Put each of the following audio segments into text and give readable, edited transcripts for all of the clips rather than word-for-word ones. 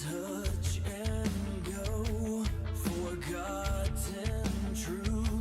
touch and go, forgotten truth.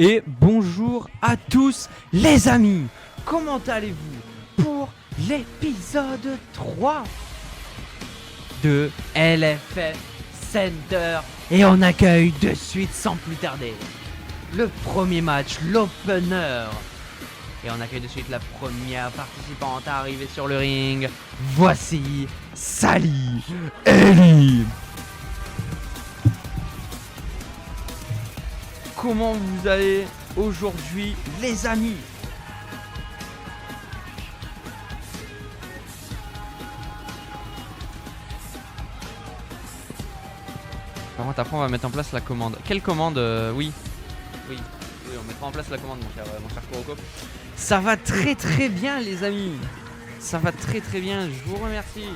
Et bonjour à tous les amis, comment allez-vous pour l'épisode 3 de LFF Center? Et on accueille de suite sans plus tarder le premier match, l'opener. Et on accueille de suite la première participante à arriver sur le ring. Voici Sally Ellie. Comment vous allez aujourd'hui les amis? Par contre après on va mettre en place la commande. Quelle commande? Oui, on mettra en place la commande mon cher Kuroko. Ça va très très bien les amis. Ça va très très bien, je vous remercie.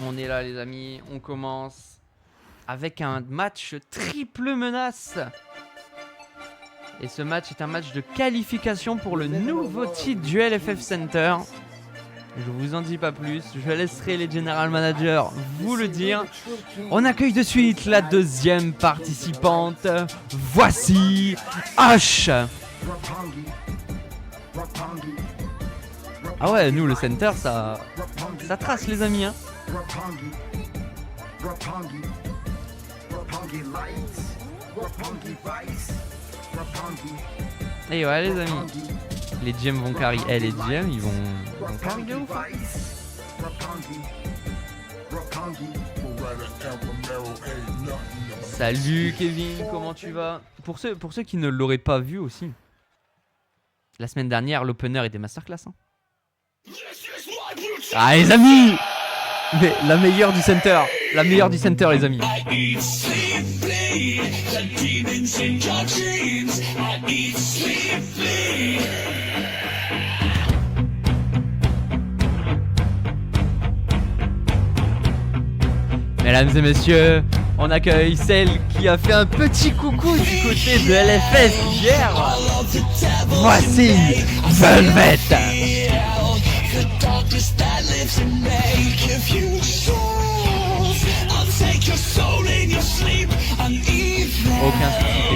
On est là les amis, on commence avec un match triple menace. Et ce match est un match de qualification pour le nouveau titre du LFF Center. Je vous en dis pas plus, je laisserai les general managers vous le dire. On accueille de suite la deuxième participante. Voici H. Ah ouais, nous le center ça trace les amis hein. Et ouais les amis, les GM vont carry. Les GM ils vont carry de ouf. Salut Kevin, comment tu vas? Pour ceux qui ne l'auraient pas vu aussi, la semaine dernière l'opener était masterclass. Hein. Ah les amis, mais la meilleure du center les amis. Mesdames et messieurs, on accueille celle qui a fait un petit coucou du côté de LFS hier. Voici Velvet. Aucun souci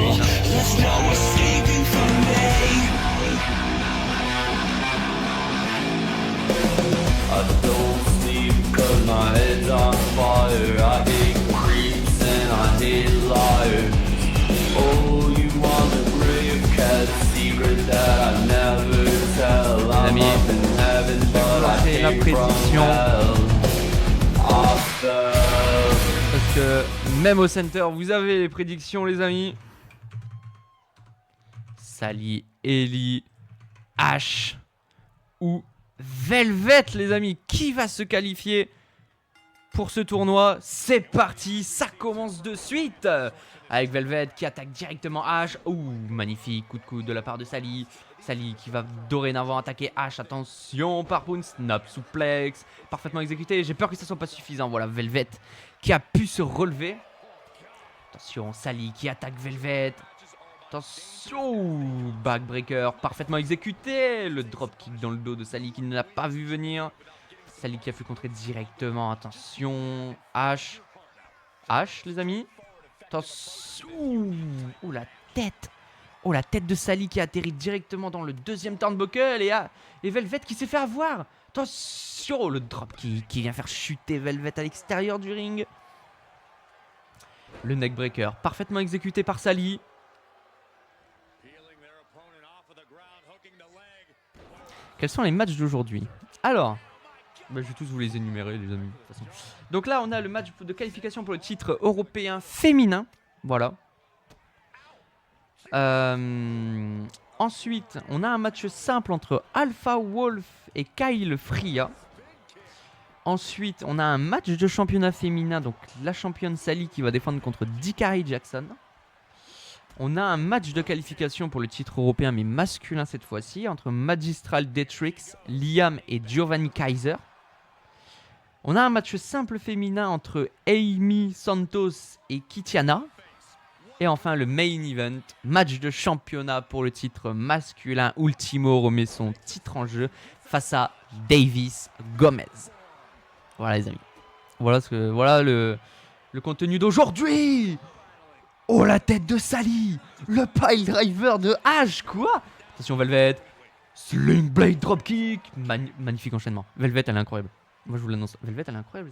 Kevin. Cause my head's on fire. I hate creeps and I hate liars. Oh, you want the grave cat secret that I never tell. I'm up in heaven, but I came from hell. Parce que même au center, vous avez les prédictions, les amis. Sally, Ellie, Ash ou Velvet, les amis, qui va se qualifier pour ce tournoi? C'est parti, ça commence de suite avec Velvet qui attaque directement Ash. Ouh, magnifique coup de coude de la part de Sally. Sally qui va dorénavant attaquer Ash. Attention, Parpoon, snap, souplex, parfaitement exécuté. J'ai peur que ça soit pas suffisant. Voilà, Velvet qui a pu se relever. Attention, Sally qui attaque Velvet. Attention, backbreaker parfaitement exécuté. Le dropkick dans le dos de Sally qui ne l'a pas vu venir. Sally qui a fait contrer directement. Attention, Ash. Ash, les amis. Attention. Oh, la tête. Oh, la tête de Sally qui atterrit directement dans le deuxième turnbuckle. Et Velvet qui s'est fait avoir. Attention, le dropkick qui vient faire chuter Velvet à l'extérieur du ring. Le neckbreaker parfaitement exécuté par Sally. Quels sont les matchs d'aujourd'hui? Alors, je vais tous vous les énumérer, les amis. De toute façon. Donc là, on a le match de qualification pour le titre européen féminin. Voilà. Ensuite, on a un match simple entre Alpha Wolf et Kyle Freya. Ensuite, on a un match de championnat féminin. Donc la championne Sally qui va défendre contre Dikari Jackson. On a un match de qualification pour le titre européen, mais masculin cette fois-ci, entre Magistral Detrix, Liam et Giovanni Kaiser. On a un match simple féminin entre Amy Santos et Kitiana. Et enfin, le main event, match de championnat pour le titre masculin. Ultimo remet son titre en jeu face à Davis Gomez. Voilà les amis. Voilà le contenu d'aujourd'hui. Oh, la tête de Sally. Le pile driver de Ash, quoi. Attention Velvet. Sling Blade Dropkick. Magnifique enchaînement. Velvet, elle est incroyable. Moi, je vous l'annonce. Velvet, elle est incroyable.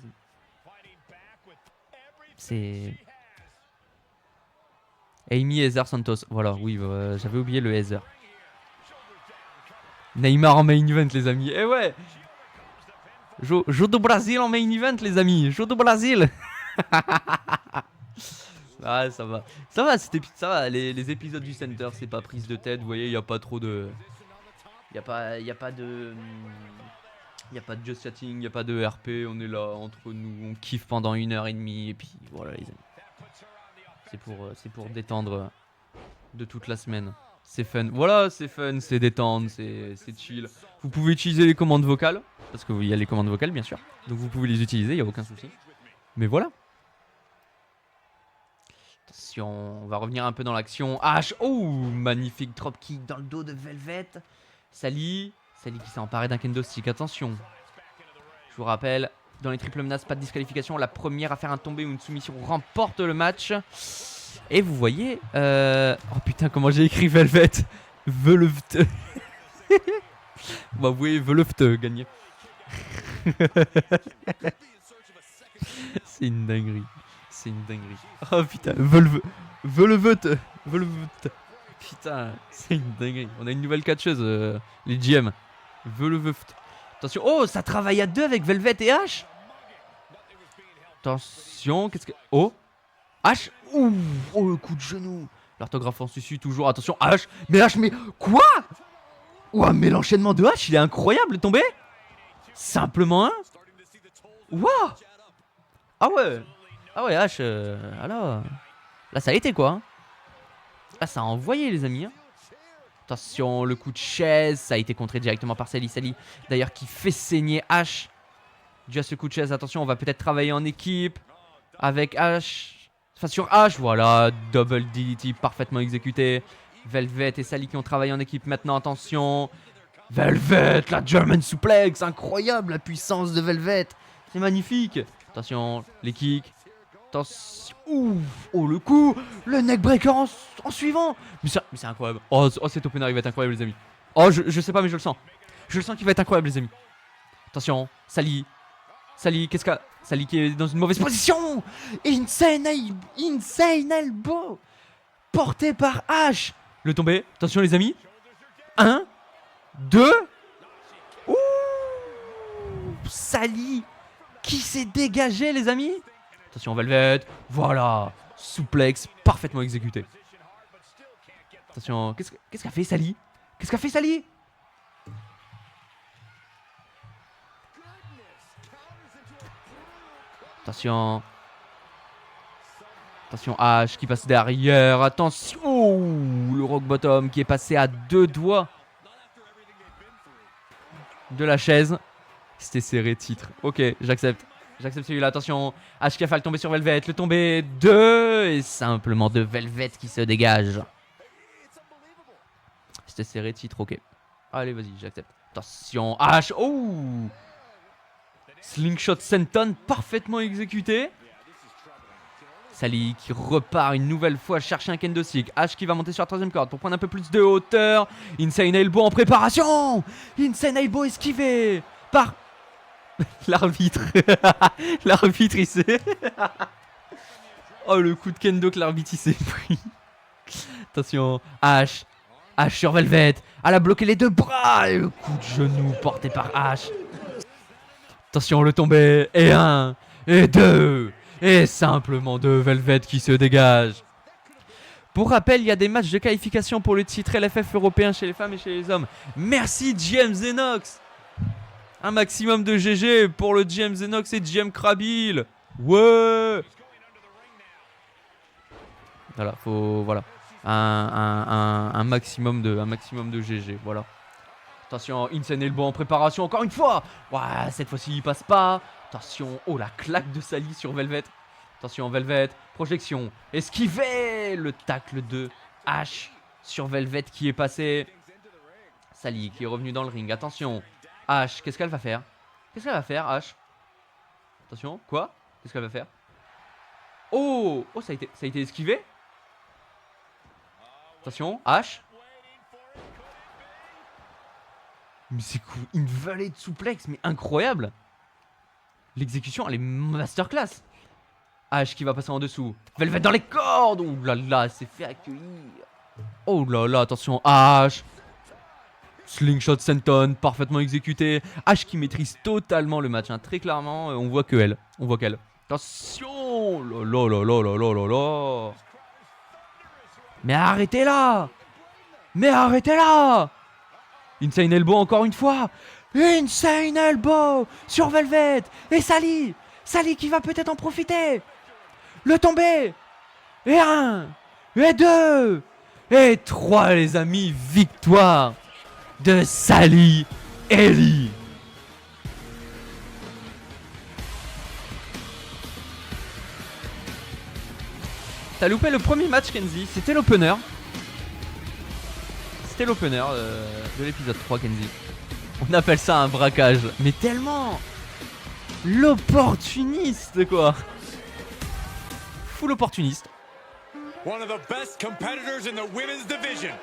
C'est... Amy Heather Santos. Voilà, oui, j'avais oublié le Heather. Neymar en main event, les amis. Eh ouais. Jeu do Brasil en main event, les amis. Jeu do Brasil. Ah, ça va. Ça va, les épisodes du Center, c'est pas prise de tête. Vous voyez, il n'y a pas trop de... Il n'y a pas de just chatting, il n'y a pas de RP. On est là, entre nous, on kiffe pendant 1h30. Et puis, voilà, les amis. C'est pour détendre de toute la semaine. C'est fun. Voilà, c'est fun, c'est détendre, c'est chill. Vous pouvez utiliser les commandes vocales. Parce qu'il y a les commandes vocales, bien sûr. Donc, vous pouvez les utiliser, il n'y a aucun souci. Mais voilà. Attention, on va revenir un peu dans l'action. Ash, oh, magnifique dropkick dans le dos de Velvet. Sally qui s'est emparée d'un kendo stick. Attention. Je vous rappelle, dans les triples menaces, pas de disqualification. La première à faire un tombé ou une soumission remporte le match. Et vous voyez... Oh putain, comment j'ai écrit Velvet. Velvet. Bah vous voyez, Velvet gagner. C'est une dinguerie. C'est une dinguerie. Oh putain, Velvet. Putain, c'est une dinguerie. On a une nouvelle catcheuse, les GM. Attention, oh, ça travaille à deux avec Velvet et H. Attention, qu'est-ce que... Oh, H. Ouh, oh, le coup de genou. L'orthographe en susu toujours. Attention, H. Mais H, mais quoi? Ouah, mais l'enchaînement de H, il est incroyable, tombé. Simplement un. Ouah. Ah ouais. Ah ouais, H. Alors. Là, ça a été quoi. Là, ça a envoyé, les amis. Attention, le coup de chaise. Ça a été contré directement par Sally. Sally, d'ailleurs, qui fait saigner H. Dû à ce coup de chaise. Attention, on va peut-être travailler en équipe. Avec H. Enfin, sur H. Voilà. Double DDT parfaitement exécuté. Velvet et Sally qui ont travaillé en équipe maintenant. Attention. Velvet, la German suplex. Incroyable la puissance de Velvet. C'est magnifique. Attention, les kicks. Attention. Ouf. Oh, le coup. Le neckbreaker en suivant. Mais c'est incroyable. Oh, cet opener il va être incroyable, les amis. Oh, je sais pas, mais je le sens. Je le sens qu'il va être incroyable, les amis. Attention, Sally. Sally, qu'est-ce que... Sally qui est dans une mauvaise position. Insane elbow. Porté par H. Le tombé. Attention, les amis. 1, 2. Ouh. Sally qui s'est dégagé, les amis. Attention, Velvet. Voilà. Souplex parfaitement exécuté. Attention, qu'est-ce qu'a fait Sally? Qu'est-ce qu'a fait Sally? Attention. Attention, H qui passe derrière. Attention. Oh, le rock bottom qui est passé à 2 doigts de la chaise. C'était serré, titre. Ok, j'accepte. J'accepte celui-là. Attention. H qui a fallu tomber sur Velvet. Le tombé 2. Et simplement de Velvet qui se dégage. C'était serré, titre. Ok. Allez, vas-y, j'accepte. Attention. H. Oh. Slingshot senton parfaitement exécuté. Sally qui repart une nouvelle fois chercher un kendo stick. H qui va monter sur la troisième corde pour prendre un peu plus de hauteur. Insane elbow en préparation. Insane elbow esquivé par l'arbitre. L'arbitre il s'est... Oh, le coup de kendo que l'arbitre il s'est pris. Attention, H. H sur Velvet. Elle a bloqué les deux bras. Et le coup de genou porté par H. Attention, le tombé. Et 1. Et 2. Et simplement 2 Velvet qui se dégage. Pour rappel, il y a des matchs de qualification pour le titre LFF européen chez les femmes et chez les hommes. Merci GM Zenox. Un maximum de GG pour le GM Zenox et GM Krabil. Ouais. Voilà, faut... Voilà. Un maximum de GG, voilà. Attention, Insane Elbow en préparation encore une fois. Ouais, cette fois-ci il passe pas. Attention, oh la claque de Sally sur Velvet. Attention, Velvet, projection, esquivé. Le tacle de H sur Velvet qui est passé. Sally qui est revenu dans le ring, attention. H, qu'est-ce qu'elle va faire? Qu'est-ce qu'elle va faire, H? Attention, quoi? Qu'est-ce qu'elle va faire? Oh, oh, ça a été esquivé. Attention, H. Mais c'est cool, une vallée de souplex, mais incroyable. L'exécution, elle est masterclass. H qui va passer en dessous. Velvet dans les cordes. Oh là là, elle s'est fait accueillir. Oh là là, attention, H. Slingshot senton, parfaitement exécuté. H qui maîtrise totalement le match, hein. Très clairement, on voit que elle. On voit qu'elle. Attention. Là là là là là là là là. Mais arrêtez là. Mais arrêtez là. Insane Elbow encore une fois. Insane Elbow sur Velvet. Et Sally. Sally qui va peut-être en profiter. Le tombé. Et 1. Et 2. Et 3 les amis. Victoire de Sally Ellie. T'as loupé le premier match, Kenzie. C'était l'opener. C'était l'opener de l'épisode 3, Kenzie. On appelle ça un braquage. Mais tellement l'opportuniste, quoi. Full opportuniste. One of the best competitors in the women's division.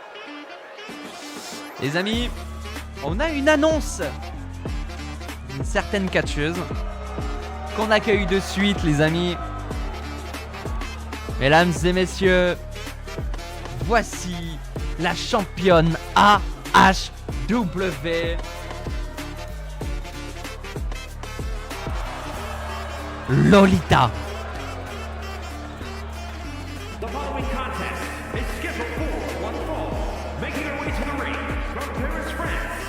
Les amis, on a une annonce d'une certaine catcheuse qu'on accueille de suite, les amis. Mesdames et messieurs, voici la championne AHW. Lolita. The following contest is scheduled for one fall. Making her way to the ring from Paris, France,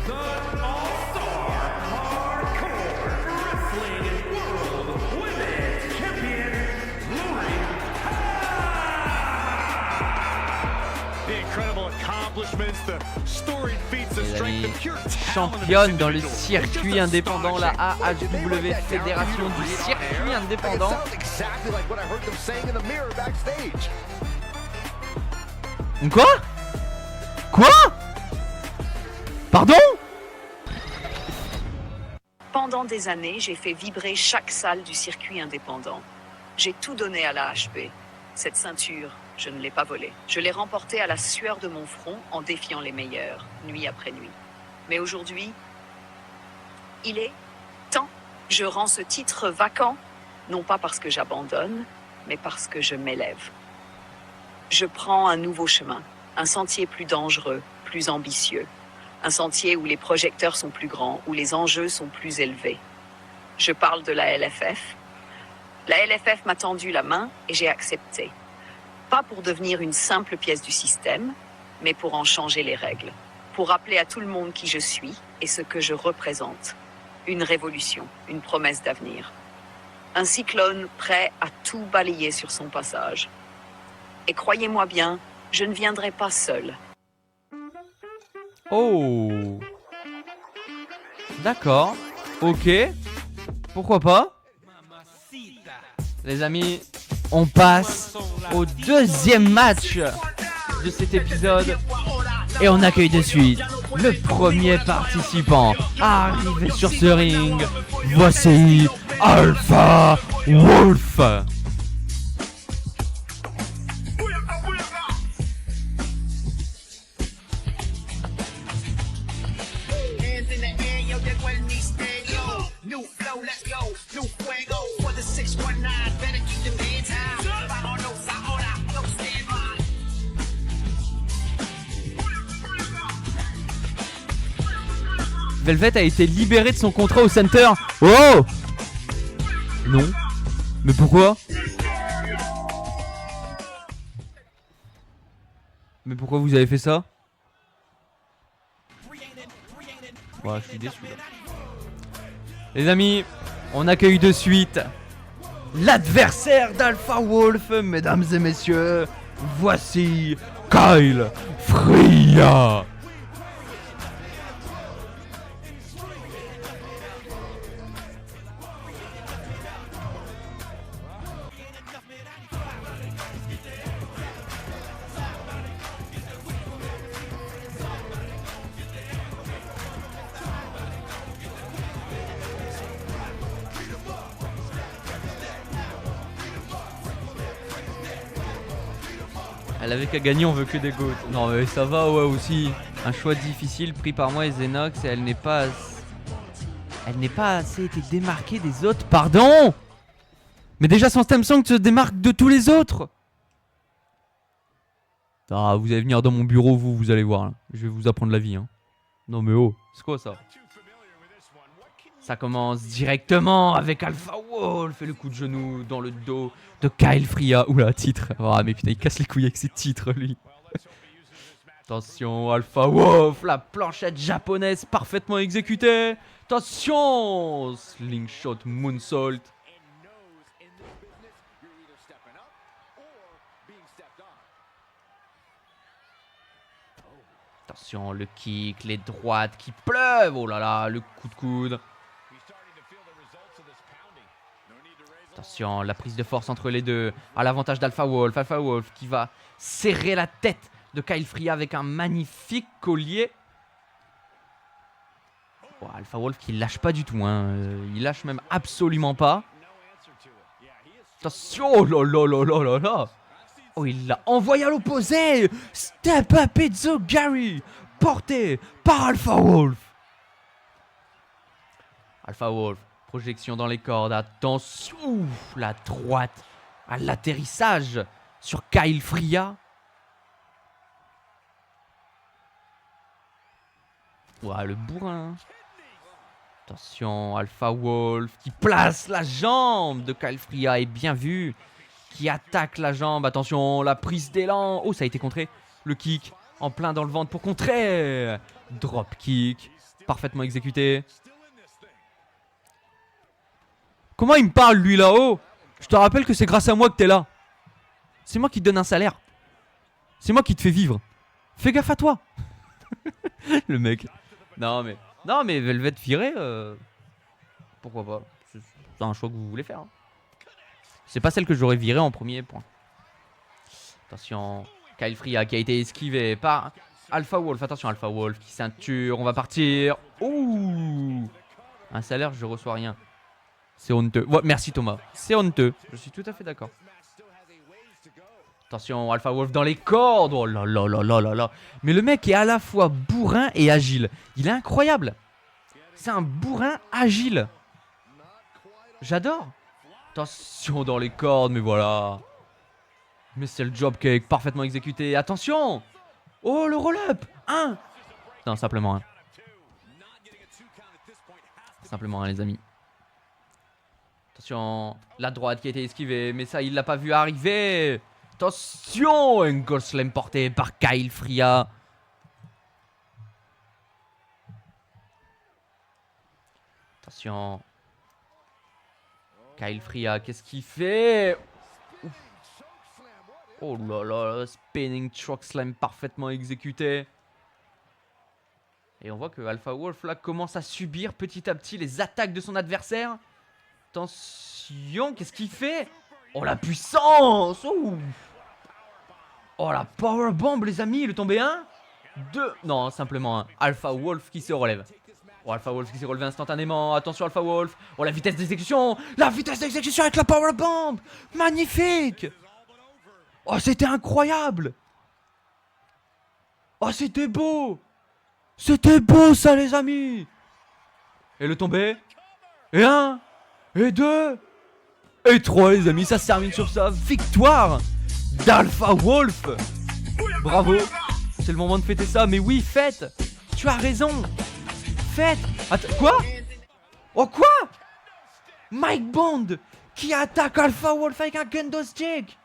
the All-Star Hardcore Wrestling World Women's Champion, Lori The incredible accomplishments, the storied feats of Les strength, amis, the pure talent of this championne dans le individual. circuit Just indépendant, la astonishing. AHW, Fédération du circuit indépendant. Exactly like what I heard them saying in the mirror backstage. Quoi? Quoi? Pardon? Pendant des années, j'ai fait vibrer chaque salle du circuit indépendant. J'ai tout donné à la HP. Cette ceinture, je ne l'ai pas volée. Je l'ai remportée à la sueur de mon front en défiant les meilleurs, nuit après nuit. Mais aujourd'hui, il est temps. Je rends ce titre vacant, non pas parce que j'abandonne, mais parce que je m'élève. Je prends un nouveau chemin, un sentier plus dangereux, plus ambitieux. Un sentier où les projecteurs sont plus grands, où les enjeux sont plus élevés. Je parle de la LFF. La LFF m'a tendu la main et j'ai accepté. Pas pour devenir une simple pièce du système, mais pour en changer les règles. Pour rappeler à tout le monde qui je suis et ce que je représente. Une révolution, une promesse d'avenir. Un cyclone prêt à tout balayer sur son passage. Et croyez-moi bien, je ne viendrai pas seul. Oh. D'accord. Ok. Pourquoi pas? Les amis, on passe au deuxième match de cet épisode. Et on accueille de suite le premier participant à arriver sur ce ring. Voici Alpha Wolf. Hands in the air, yo, llegó el misterio. New flow, let's go. New fuego for the 619. Better keep the hands high. Vámonos ahora, no stand by. Velvet a été libéré de son contrat au center. Oh! Non. Mais pourquoi? Mais pourquoi vous avez fait ça? Ouais, je suis déçu là. Les amis, on accueille de suite l'adversaire d'Alpha Wolf, mesdames et messieurs. Voici Kyle Freya. Elle avait qu'à gagner, on veut que des goats. Non mais ça va, ouais aussi. Un choix difficile pris par moi et Xenox et elle n'est pas assez été démarquée des autres. Pardon. Mais déjà son theme song se démarque de tous les autres. Ah, vous allez venir dans mon bureau, vous allez voir là. Je vais vous apprendre la vie hein. Non mais oh, c'est quoi ça? Ça commence directement avec Alpha Wolf et le coup de genou dans le dos de Kyle Freya. Oula, titre. Oh mais putain, il casse les couilles avec ses titres lui. Attention, Alpha Wolf, la planchette japonaise parfaitement exécutée. Attention, slingshot moonsault. Attention, le kick, les droites qui pleuvent. Oh là là, le coup de coude. Attention, la prise de force entre les deux. À l'avantage d'Alpha Wolf. Alpha Wolf qui va serrer la tête de Kyle Freya avec un magnifique collier. Oh, Alpha Wolf qui lâche pas du tout. Hein. Il lâche même absolument pas. Attention, oh là là là là là là. Oh, il l'a envoyé à l'opposé. Step up Itzo Gary. Porté par Alpha Wolf. Alpha Wolf. Projection dans les cordes. Attention. Ouf, la droite à l'atterrissage sur Kyle Freya. Ouais, le bourrin. Attention, Alpha Wolf qui place la jambe de Kyle Fria. Et bien vu. Qui attaque la jambe. Attention, la prise d'élan. Oh, ça a été contré. Le kick en plein dans le ventre pour contrer. Drop kick. Parfaitement exécuté. Comment il me parle, lui, là-haut? Je te rappelle que c'est grâce à moi que t'es là. C'est moi qui te donne un salaire. C'est moi qui te fais vivre. Fais gaffe à toi. Le mec. Non mais Velvet viré, pourquoi pas. C'est un choix que vous voulez faire. Hein. C'est pas celle que j'aurais virée en premier point. Attention, Kyle Fria qui a été esquivé par Alpha Wolf. Attention, Alpha Wolf qui ceinture. On va partir. Ouh. Un salaire, je reçois rien. C'est honteux. Ouais, merci Thomas. C'est honteux. Je suis tout à fait d'accord. Attention, Alpha Wolf dans les cordes. Oh là là là là là là. Mais le mec est à la fois bourrin et agile. Il est incroyable. C'est un bourrin agile. J'adore. Attention dans les cordes, mais voilà. Mais c'est le job qui est parfaitement exécuté. Attention. Oh, le roll-up. 1. Non, simplement 1. Simplement 1, les amis. Attention, la droite qui a été esquivée. Mais ça, il l'a pas vu arriver. Attention, un goal slam porté par Kyle Fria. Attention. Kyle Fria, qu'est-ce qu'il fait? Ouf. Oh là là, spinning truck slam parfaitement exécuté. Et on voit que Alpha Wolf là commence à subir petit à petit les attaques de son adversaire. Attention, qu'est-ce qu'il fait? Oh la puissance! Oh la powerbomb les amis, il est tombé 1, 2, non simplement 1. Alpha Wolf qui se relève. Oh Alpha Wolf qui s'est relevé instantanément. Attention Alpha Wolf. Oh la vitesse d'exécution. La vitesse d'exécution avec la powerbomb. Magnifique. Oh c'était incroyable. Oh c'était beau. C'était beau ça les amis. Et le tombé. Et 1. Et 2. Et 3 les amis. Ça se termine sur ça. Victoire d'Alpha Wolf. Bravo. C'est le moment de fêter ça. Mais oui, fête. Tu as raison. Fête. Attends, quoi? Oh quoi? Mike Bond qui attaque Alpha Wolf avec un kendo stick.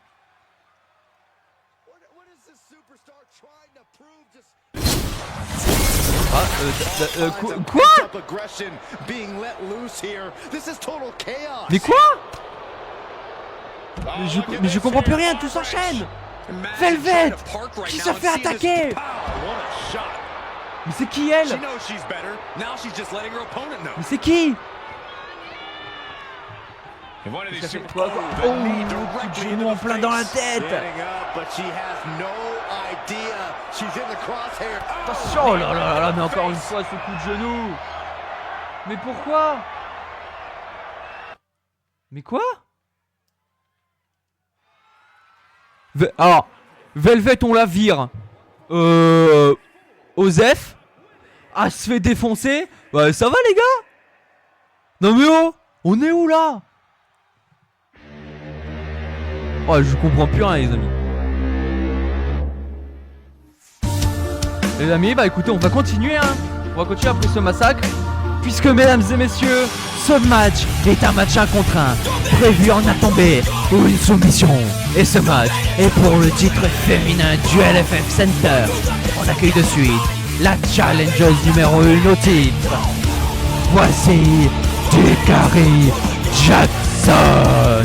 Quoi? Mais quoi? Mais je comprends plus rien, tout s'enchaîne. Velvet qui se fait attaquer. Mais c'est qui elle? Mais c'est qui? Quoi? Oh, coup de genou en plein dans la tête. Attention, oh là là là, mais encore une fois ce coup de genou. Mais pourquoi? Mais quoi? Alors, Velvet on la vire. Osef. Ah, se fait défoncer. Ouais, ça va les gars? Non mais oh, on est où là? Oh, je comprends plus rien les amis. Les amis, bah écoutez, on va continuer hein. On va continuer après ce massacre. Puisque mesdames et messieurs, ce match est un match 1 contre 1. Prévu en à tomber ou une soumission. Et ce match est pour le titre féminin du LFF Center. On accueille de suite la challengeuse numéro 1 au titre. Voici Dakari Jackson.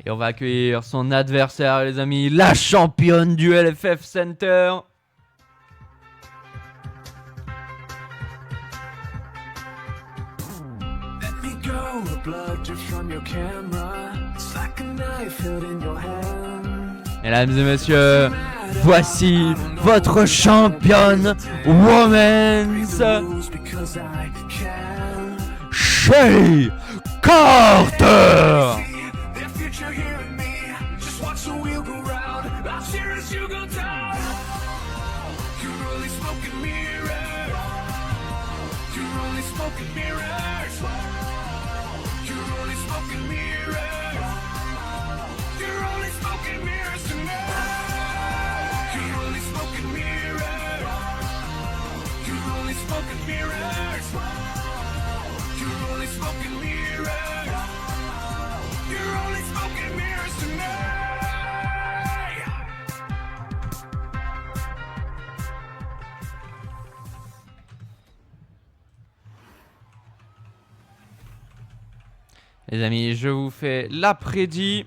Et on va accueillir son adversaire, les amis, la championne du LFF Center. Mesdames et messieurs, voici votre championne Women's Shelly Carter. If you're hearing me, just watch the wheel go round. I'll cheer as you go down. You're only smoking mirrors. You're only smoking mirrors. You're only smoking mirrors. You're only smoking mirrors tonight. You're only smoking mirrors. You're only smoking mirrors. You're only smoking mirrors. You're only smoking mirrors tonight. Les amis, je vous fais l'après-dit.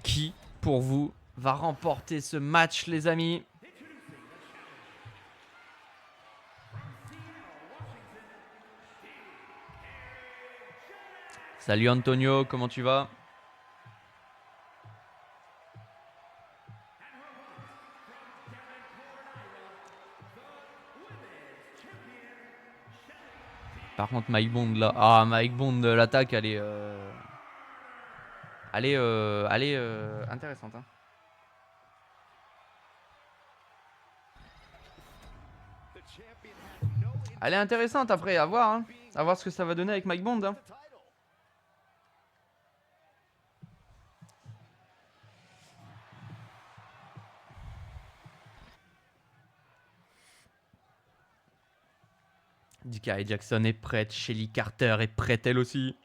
Qui, pour vous, va remporter ce match, les amis? Salut Antonio, comment tu vas? Par contre, Mike Bond là. Ah, Mike Bond, l'attaque, elle est. Elle est intéressante. Hein. Elle est intéressante après, à voir. Hein. À voir ce que ça va donner avec Mike Bond. Hein. D'Ikari Jackson est prête, Shelly Carter est prête elle aussi.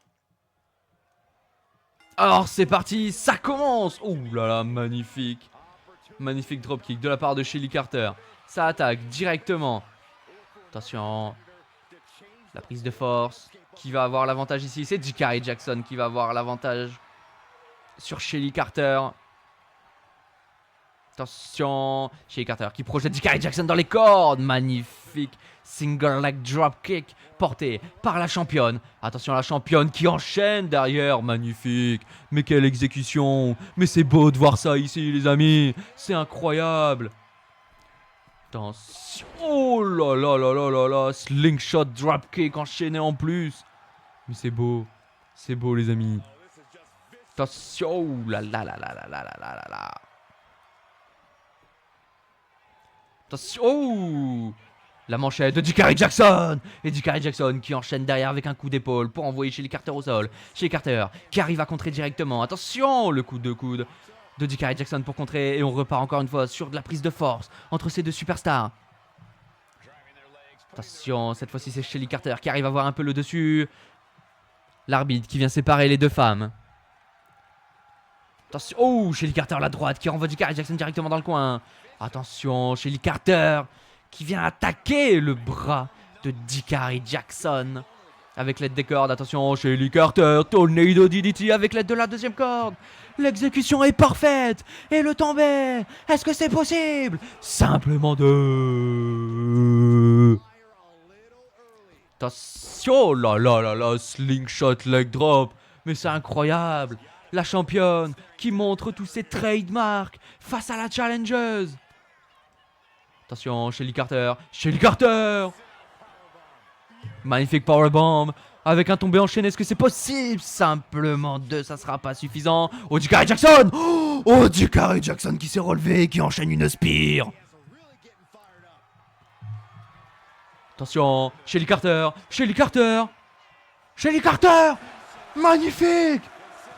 Alors c'est parti, ça commence. Ouh là là, magnifique. Magnifique dropkick de la part de Shelly Carter. Ça attaque directement. Attention. La prise de force. Qui va avoir l'avantage ici? C'est D'Ikari Jackson qui va avoir l'avantage sur Shelly Carter. Attention, Shelly Carter qui projette D'Ikari Jackson dans les cordes. Magnifique single leg dropkick porté par la championne. Attention, la championne qui enchaîne derrière. Magnifique. Mais quelle exécution. Mais c'est beau de voir ça ici, les amis. C'est incroyable. Attention. Oh là là là là là là. Slingshot dropkick enchaîné en plus. Mais c'est beau. C'est beau, les amis. Attention. Oh là là là là là là là là là. Attention. Oh, la manchette de D'Ikari Jackson. Et D'Ikari Jackson qui enchaîne derrière avec un coup d'épaule pour envoyer Shelly Carter au sol. Shelly Carter qui arrive à contrer directement. Attention, le coup de coude de D'Ikari Jackson pour contrer. Et on repart encore une fois sur de la prise de force entre ces deux superstars. Attention, cette fois-ci c'est Shelly Carter qui arrive à avoir un peu le dessus. L'arbitre qui vient séparer les deux femmes. Attention, oh, Shelly Carter la droite qui renvoie D'Ikari Jackson directement dans le coin. Attention, Shelly Carter qui vient attaquer le bras de D'Ikari Jackson avec l'aide des cordes. Attention, Shelly Carter, Tornado DDT avec l'aide de la deuxième corde. L'exécution est parfaite. Et le tombé, est-ce que c'est possible? Simplement deux. Attention, là là là là, slingshot leg drop. Mais c'est incroyable. La championne qui montre tous ses trademarks face à la challengeuse. Attention, Shelly Carter. Shelly Carter. Magnifique powerbomb. Avec un tombé enchaîné, est-ce que c'est possible? Simplement deux, ça sera pas suffisant. Oh, D'Ikari Jackson. Oh, D'Ikari Jackson qui s'est relevé, qui enchaîne une spear. Attention, Shelly Carter. Shelly Carter. Shelly Carter. Magnifique.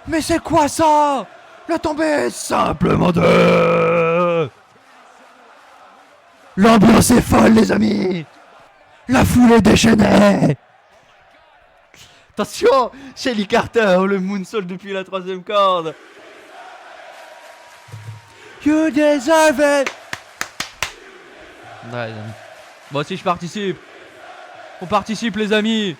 Mais c'est quoi ça? Le tombé, simplement deux. L'ambiance est folle, les amis. La foule est déchaînée. Attention, Shelly Carter, le moonsault depuis la troisième corde. You deserve it. Ouais, moi aussi je participe. On participe, les amis.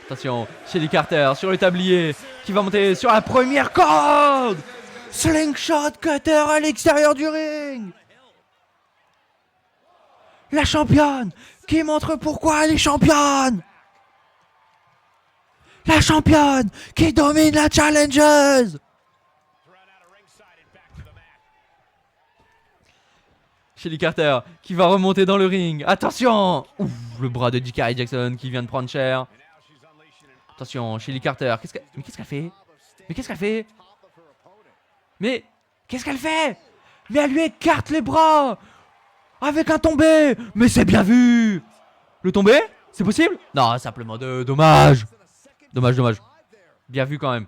Attention, Shelly Carter sur le tablier qui va monter sur la première corde. Slingshot cutter à l'extérieur du ring. La championne qui montre pourquoi elle est championne. La championne qui domine la challengeuse. Shelly Carter qui va remonter dans le ring. Attention. Ouf, le bras de Dakari Jackson qui vient de prendre cher. Attention, Shelly Carter. Mais qu'est-ce qu'elle fait? Mais qu'est-ce qu'elle fait? Mais qu'est-ce qu'elle fait? Mais elle lui écarte les bras avec un tombé. Mais c'est bien vu. Le tombé? C'est possible? Non, simplement dommage. Dommage. Bien vu quand même.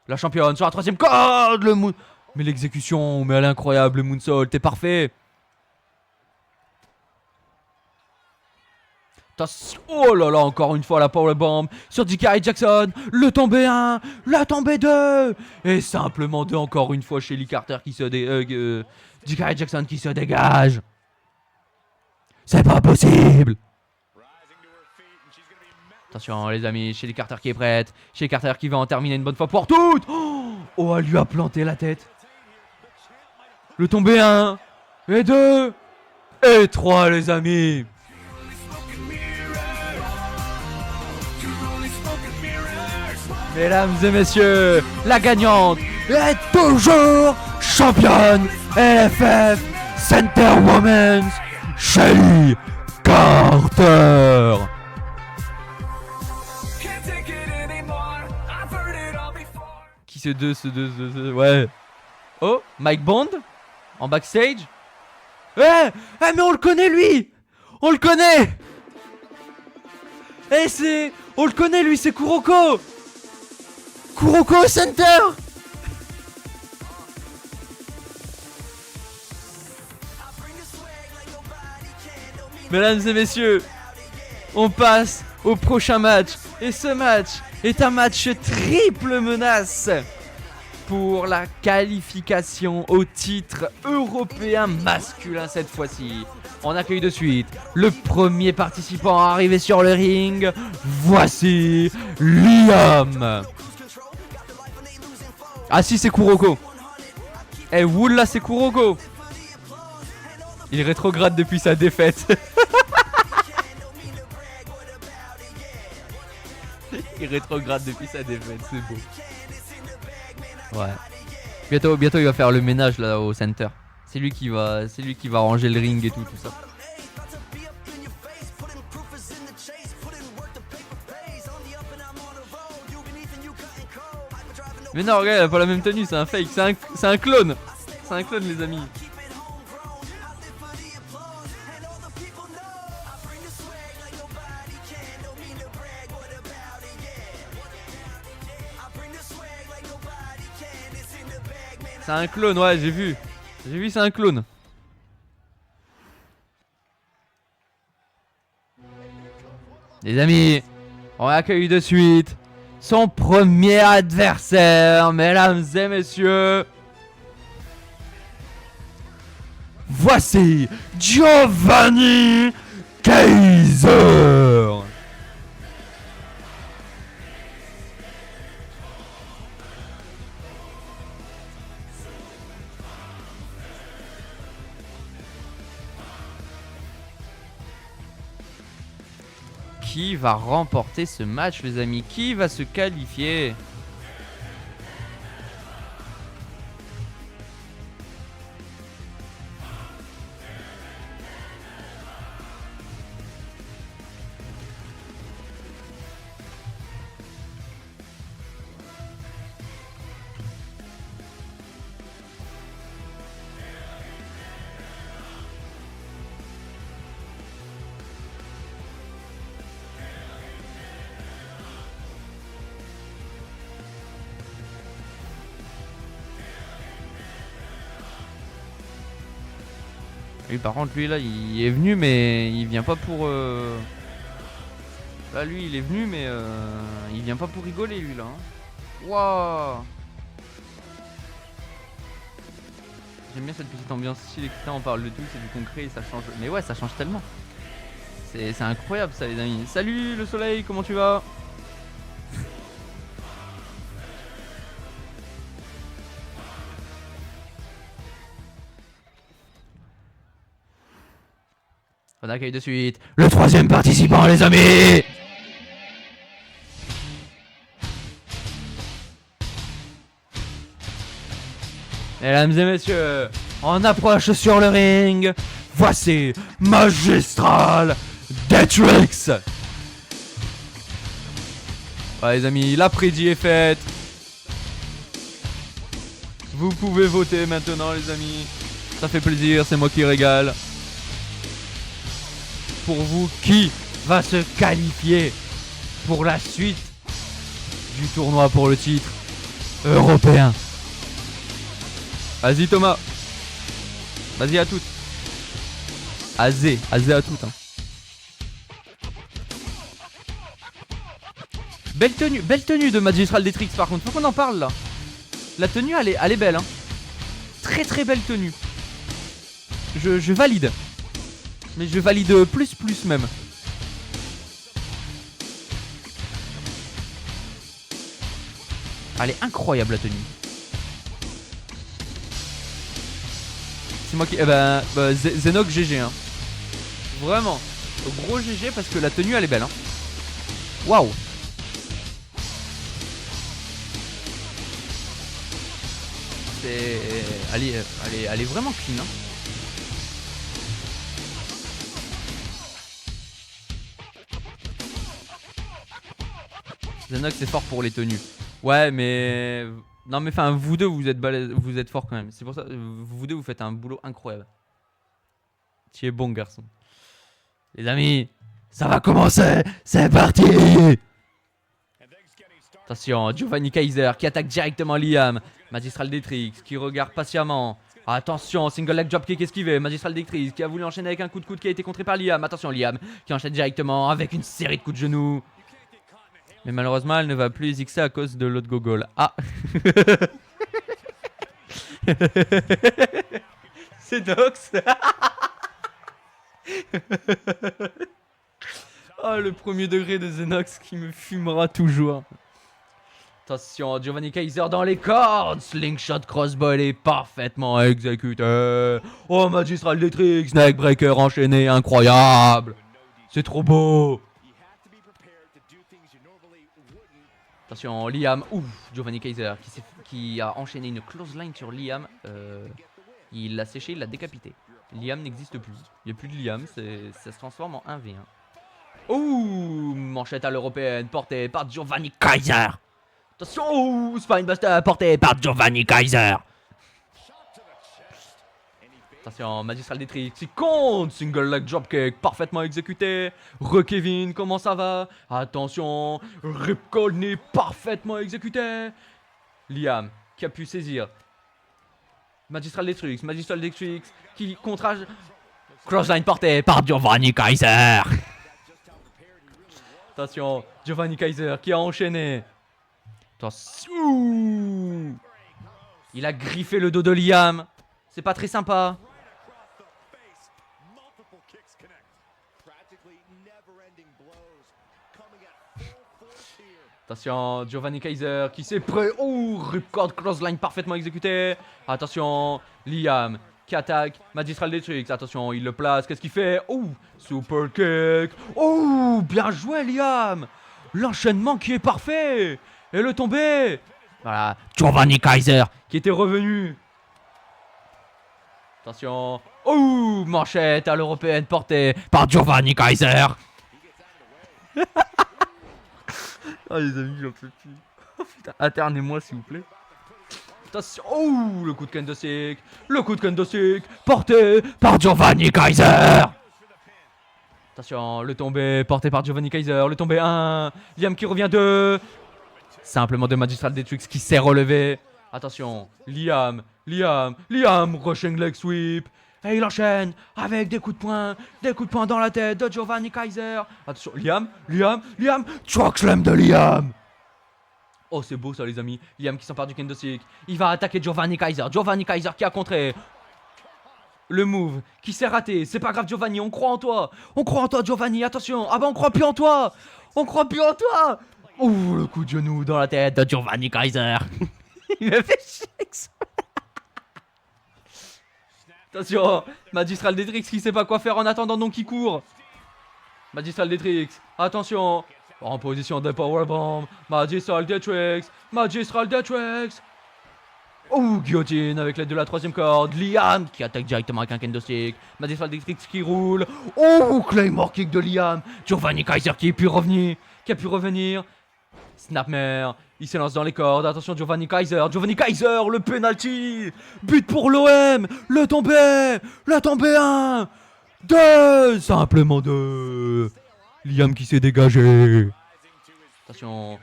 La championne sur la troisième corde. Le moon... Mais l'exécution, mais elle est incroyable. Le moonsault, t'es parfait. Oh là là, encore une fois la powerbomb sur Dakari Jackson. Le tombé 1, la tombée 2. Et simplement 2 encore une fois chez Shelly Carter qui se Dakari Jackson qui se dégage. C'est pas possible. Attention les amis, Shelly Carter qui est prête. Shelly Carter qui va en terminer une bonne fois pour toutes. Oh, elle lui a planté la tête. Le tombé 1 et 2 et 3 les amis. Mesdames et messieurs, la gagnante est toujours championne LFF Center Women's, Shelly Carter. Qui ouais. Oh, Mike Bond en backstage. Mais on le connaît lui. On le connaît. On le connaît lui, c'est Kuroko. Kuroko au center. Mesdames et messieurs, on passe au prochain match. Et ce match est un match triple menace pour la qualification au titre européen masculin cette fois-ci. On accueille de suite le premier participant à arriver sur le ring. Voici Liam. Ah si, c'est Kuroko. Eh, Wool c'est Kuroko. Il rétrograde depuis sa défaite. Il rétrograde depuis sa défaite, c'est beau. Ouais. Bientôt il va faire le ménage là au center. C'est lui qui va ranger le ring et tout ça. Mais non, regarde, il a pas la même tenue, c'est un fake, c'est un clone. C'est un clone les amis. C'est un clone, ouais, j'ai vu. J'ai vu, c'est un clone. Les amis, on accueille de suite son premier adversaire, mesdames et messieurs. Voici Giovanni Kaiser. Qui va remporter ce match les amis? Qui va se qualifier? Lui par contre lui là il est venu mais il vient pas pour Là lui il est venu mais il vient pas pour rigoler lui là hein. Waouh. J'aime bien cette petite ambiance style etc. On parle de tout, c'est du concret et ça change. Mais ouais ça change tellement. C'est incroyable ça les amis. Salut le soleil, comment tu vas? On accueille de suite le troisième participant les amis. Mesdames et messieurs, en approche sur le ring. Voici Magistral Detrix. Ouais les amis, la prédit est faite. Vous pouvez voter maintenant les amis. Ça fait plaisir, c'est moi qui régale. Pour vous, qui va se qualifier pour la suite du tournoi pour le titre européen? Vas-y Thomas. Vas-y à toutes. Azé à toutes hein. Belle tenue de Magistral Detrix par contre, faut qu'on en parle là. La tenue elle est belle hein. Très très belle tenue. Je valide. Mais je valide plus même. Elle est incroyable la tenue. C'est moi qui... Zenox GG hein. Vraiment. Gros GG parce que la tenue elle est belle hein. Waouh. Elle est vraiment clean hein. Zenox c'est fort pour les tenues. Ouais mais... Non mais enfin vous deux vous êtes forts quand même. C'est pour ça vous deux vous faites un boulot incroyable. Tu es bon garçon. Les amis, ça va commencer. C'est parti. Attention, Giovanni Kaiser qui attaque directement Liam. Magistral Detrix qui regarde patiemment. Attention, single leg drop kick esquivé. Magistral Detrix qui a voulu enchaîner avec un coup de coude qui a été contré par Liam. Attention Liam qui enchaîne directement avec une série de coups de genoux. Mais malheureusement, elle ne va plus XC à cause de l'autre gogol. Ah. C'est Dox. Oh, le premier degré de Zenox qui me fumera toujours. Attention, Giovanni Kaiser dans les cordes. Slingshot crossbow est parfaitement exécuté. Oh, Magistral Detrix, neckbreaker enchaîné, incroyable. C'est trop beau. Attention, Liam, ouf, Giovanni Kaiser qui a enchaîné une close line sur Liam. Il l'a séché, il l'a décapité. Liam n'existe plus. Il n'y a plus de Liam, ça se transforme en 1v1. Ouh, manchette à l'européenne portée par Giovanni Kaiser. Attention, ouh, Spinebuster porté par Giovanni Kaiser. Attention, Magistral Detrix qui compte. Single leg dropkick parfaitement exécuté. Re-Kevin, comment ça va? Attention, Ripcord Knee parfaitement exécuté. Liam qui a pu saisir. Magistral Detrix qui contrage. Crossline porté par Giovanni Kaiser. Attention, Giovanni Kaiser qui a enchaîné. Attention. Il a griffé le dos de Liam. C'est pas très sympa. Attention, Giovanni Kaiser qui s'est prêt. Oh, ripcord crossline parfaitement exécuté. Attention, Liam qui attaque Magistral Detrix. Attention, il le place. Qu'est-ce qu'il fait? Oh, super kick. Oh, bien joué, Liam. L'enchaînement qui est parfait. Et le tombé. Voilà, Giovanni Kaiser qui était revenu. Attention. Oh, manchette à l'européenne portée par Giovanni Kaiser. Oh les amis, j'en peux plus. Oh putain, alternez-moi s'il vous plaît. Attention. Oh, le coup de Kendo-stick. Le coup de Kendo-stick porté par Giovanni Kaiser. Attention, le tombé porté par Giovanni Kaiser. Le tombé 1. Liam qui revient 2. Simplement de Magistral Detrix qui s'est relevé. Attention, Liam, rushing leg sweep. Et il enchaîne avec des coups de poing dans la tête de Giovanni Kaiser. Attention, Liam, choke slam de Liam. Oh, c'est beau ça les amis. Liam qui s'empare du Kendo-stick. Il va attaquer Giovanni Kaiser qui a contré. Le move qui s'est raté. C'est pas grave Giovanni, on croit en toi. On croit en toi Giovanni, attention. Ah bah on croit plus en toi. Ouh, le coup de genou dans la tête de Giovanni Kaiser. Il me fait chier ça. Attention, Magistral Detrix qui sait pas quoi faire en attendant donc qui court. Magistral Detrix, attention. En position de powerbomb. Magistral Detrix. Oh, guillotine avec l'aide de la 3ème corde. Liam qui attaque directement avec un kendo stick. Magistral Deatrix qui roule. Oh, Claymore kick de Liam. Giovanni Kaiser qui a pu revenir. Snapmare, il se lance dans les cordes. Attention, Giovanni Kaiser, le penalty. But pour l'OM. Le tombé 1. 2, simplement 2. Liam qui s'est dégagé. Attention.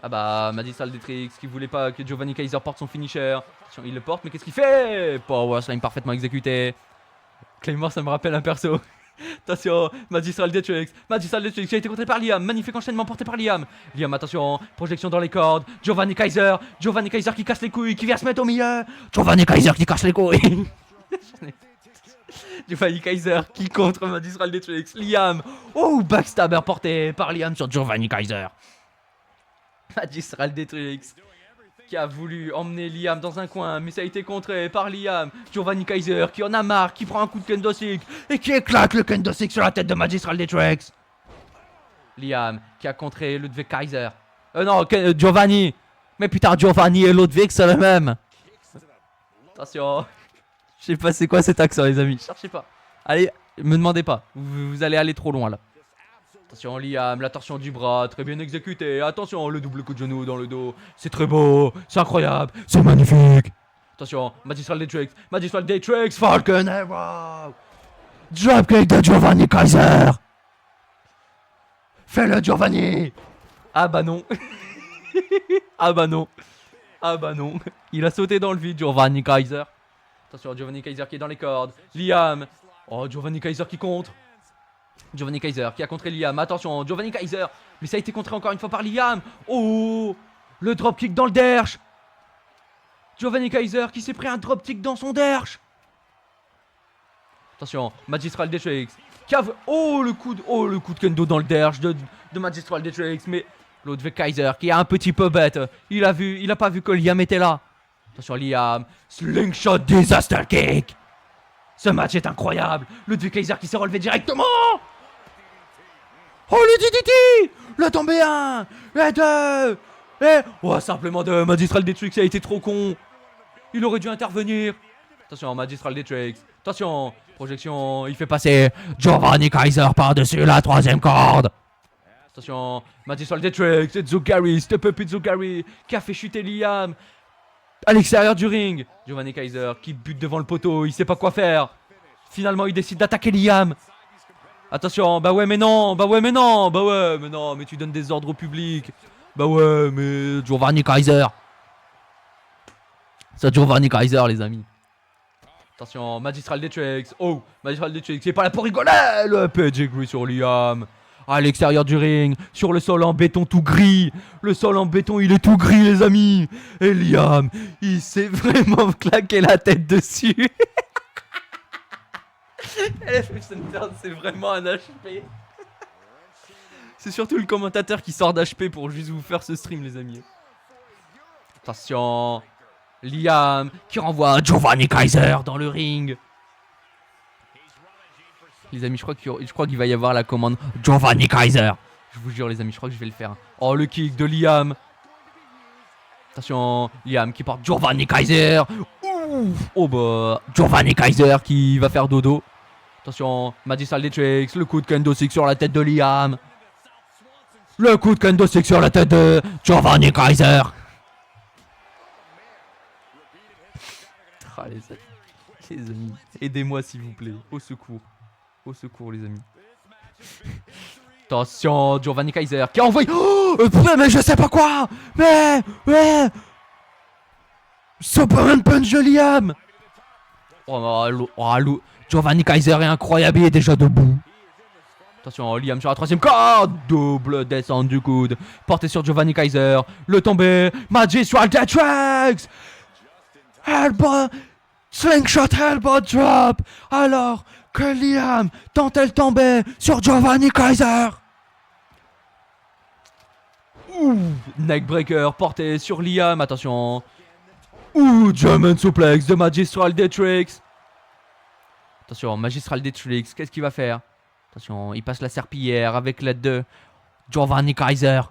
Ah bah, Magistral Deatrix qui voulait pas que Giovanni Kaiser porte son finisher. Attention, il le porte, mais qu'est-ce qu'il fait? Power Slam parfaitement exécuté. Claymore, ça me rappelle un perso. Attention, Magistral Deatrix qui a été contré par Liam. Magnifique enchaînement porté par Liam. Liam, attention, projection dans les cordes. Giovanni Kaiser qui casse les couilles, qui vient se mettre au milieu. Giovanni Kaiser qui casse les couilles. Giovanni Kaiser qui contre Magistral Deatrix. Liam, oh, backstabber porté par Liam sur Giovanni Kaiser. Magistral Deatrix qui a voulu emmener Liam dans un coin, mais ça a été contré par Liam. Giovanni Kaiser qui en a marre, qui prend un coup de kendo stick et qui éclate le kendo stick sur la tête de Magistral Deatrix. Liam qui a contré Ludwig Kaiser. Non, Giovanni. Mais putain, Giovanni et Ludwig, c'est le même. Attention. Je sais pas c'est quoi cet accent, les amis. Cherchez pas. Allez, me demandez pas. Vous allez aller trop loin là. Attention Liam, la torsion du bras, très bien exécuté. Attention, le double coup de genou dans le dos. C'est très beau, c'est incroyable, c'est magnifique. Attention, Magistral Deatrix, Falcon Arrow. Dropkick de Giovanni Kaiser. Fais-le Giovanni. Ah bah non. Ah bah non. Il a sauté dans le vide, Giovanni Kaiser. Attention, Giovanni Kaiser qui est dans les cordes. Liam. Oh, Giovanni Kaiser qui contre. Giovanni Kaiser qui a contré Liam. Attention, Giovanni Kaiser. Mais ça a été contré encore une fois par Liam. Oh, le dropkick dans le derche. Giovanni Kaiser qui s'est pris un dropkick dans son derche. Attention, Magistral Deatrix qui a... Oh, le coup de kendo dans le derche de Magistral Deatrix. Mais Ludwig Kaiser qui est un petit peu bête. Il a pas vu que Liam était là. Attention, Liam. Slingshot disaster kick. Ce match est incroyable. Ludwig Kaiser qui s'est relevé directement. Oh, le DDT. Le tombé 1. Le 2. Et... Oh, simplement 2. Magistral Deatrix a été trop con. Il aurait dû intervenir. Attention, Magistral Deatrix. Attention. Projection. Il fait passer Giovanni Kaiser par-dessus la 3ème corde. Attention. Magistral Deatrix. Et Zogari. Step up et Zogari qui a fait chuter Liam. À l'extérieur du ring, Giovanni Kaiser qui bute devant le poteau, il sait pas quoi faire. Finalement, il décide d'attaquer Liam. Attention, bah ouais mais non, mais tu donnes des ordres au public. Bah ouais, mais Giovanni Kaiser. C'est Giovanni Kaiser, les amis. Attention, Magistral Deatrix. Oh, Magistral Deatrix, c'est pas là pour rigoler. Le pedigree sur Liam. À l'extérieur du ring, sur le sol en béton tout gris. Le sol en béton, il est tout gris, les amis. Et Liam, il s'est vraiment claqué la tête dessus. LFF Center, c'est vraiment un HP. C'est surtout le commentateur qui sort d'HP pour juste vous faire ce stream, les amis. Attention. Liam qui renvoie Giovanni Kaiser dans le ring. Les amis, je crois qu'il va y avoir la commande Giovanni Kaiser. Je vous jure, les amis, je crois que je vais le faire. Oh, le kick de Liam. Attention, Liam qui porte Giovanni Kaiser. Ouf. Oh bah, Giovanni Kaiser qui va faire dodo. Attention, Magistral Deatrix, le coup de kendo stick sur la tête de Liam. Le coup de kendo stick sur la tête de Giovanni Kaiser. Ah, les amis, aidez-moi s'il vous plaît. Au secours. Au secours, les amis. Attention, Giovanni Kaiser qui a envoyé... Oh, mais je sais pas quoi. Mais... Ouais. Superman Punch de Liam. Oh, Giovanni Kaiser est incroyable, il est déjà debout. Attention, Liam sur la 3ème corde. Double descente du coude. Porté sur Giovanni Kaiser. Le tombé. Magistral Deatrix. Elbow. Slingshot elbow drop. Alors que Liam tentait le tomber sur Giovanni Kaiser. Ouh, neckbreaker porté sur Liam. Attention. Ouh, German suplex de Magistral Deatrix. Attention, Magistral Deatrix, qu'est-ce qu'il va faire? Attention, il passe la serpillière avec l'aide de Giovanni Kaiser.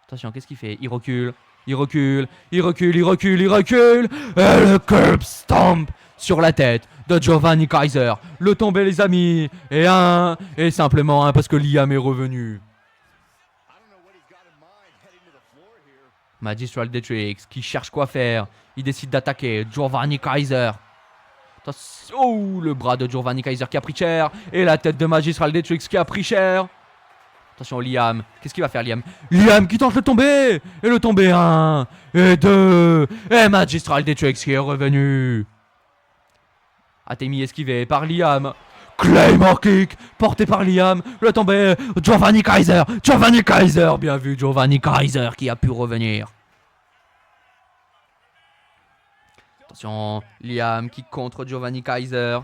Attention, qu'est-ce qu'il fait? Il recule. Il recule, il recule, il recule, il recule. Et le curb stomp sur la tête de Giovanni Kaiser. Le tombé les amis. Et simplement un parce que Liam est revenu. Magistral Detrix qui cherche quoi faire. Il décide d'attaquer Giovanni Kaiser. Oh, le bras de Giovanni Kaiser qui a pris cher. Et la tête de Magistral Detrix qui a pris cher. Attention Liam. Qu'est-ce qu'il va faire Liam? Liam qui tente le tombé. Et le tombé 1. Et 2. Et Magistral Detrix qui est revenu. Atemi esquivé par Liam. Claymore kick porté par Liam. Le tombé. Giovanni Kaiser. Giovanni Kaiser. Bien vu Giovanni Kaiser qui a pu revenir. Attention, Liam qui contre Giovanni Kaiser.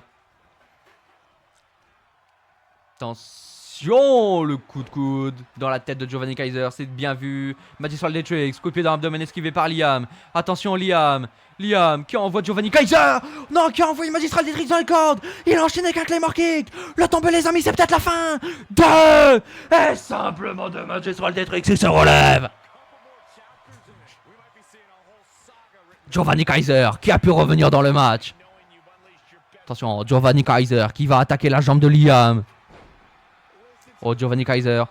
Attention, le coup de coude dans la tête de Giovanni Kaiser, c'est bien vu. Magistral Detrix, coup de pied dans l'abdomen esquivé par Liam. Attention Liam, Liam qui envoie Giovanni Kaiser. Non, qui a envoyé Magistral Detrix dans les cordes. Il a enchaîné avec un Claymore kick. Le tombé les amis, c'est peut-être la fin. 2. Et simplement de Magistral Detrix, il se relève. Giovanni Kaiser qui a pu revenir dans le match. Attention, Giovanni Kaiser qui va attaquer la jambe de Liam. Oh, Giovanni Kaiser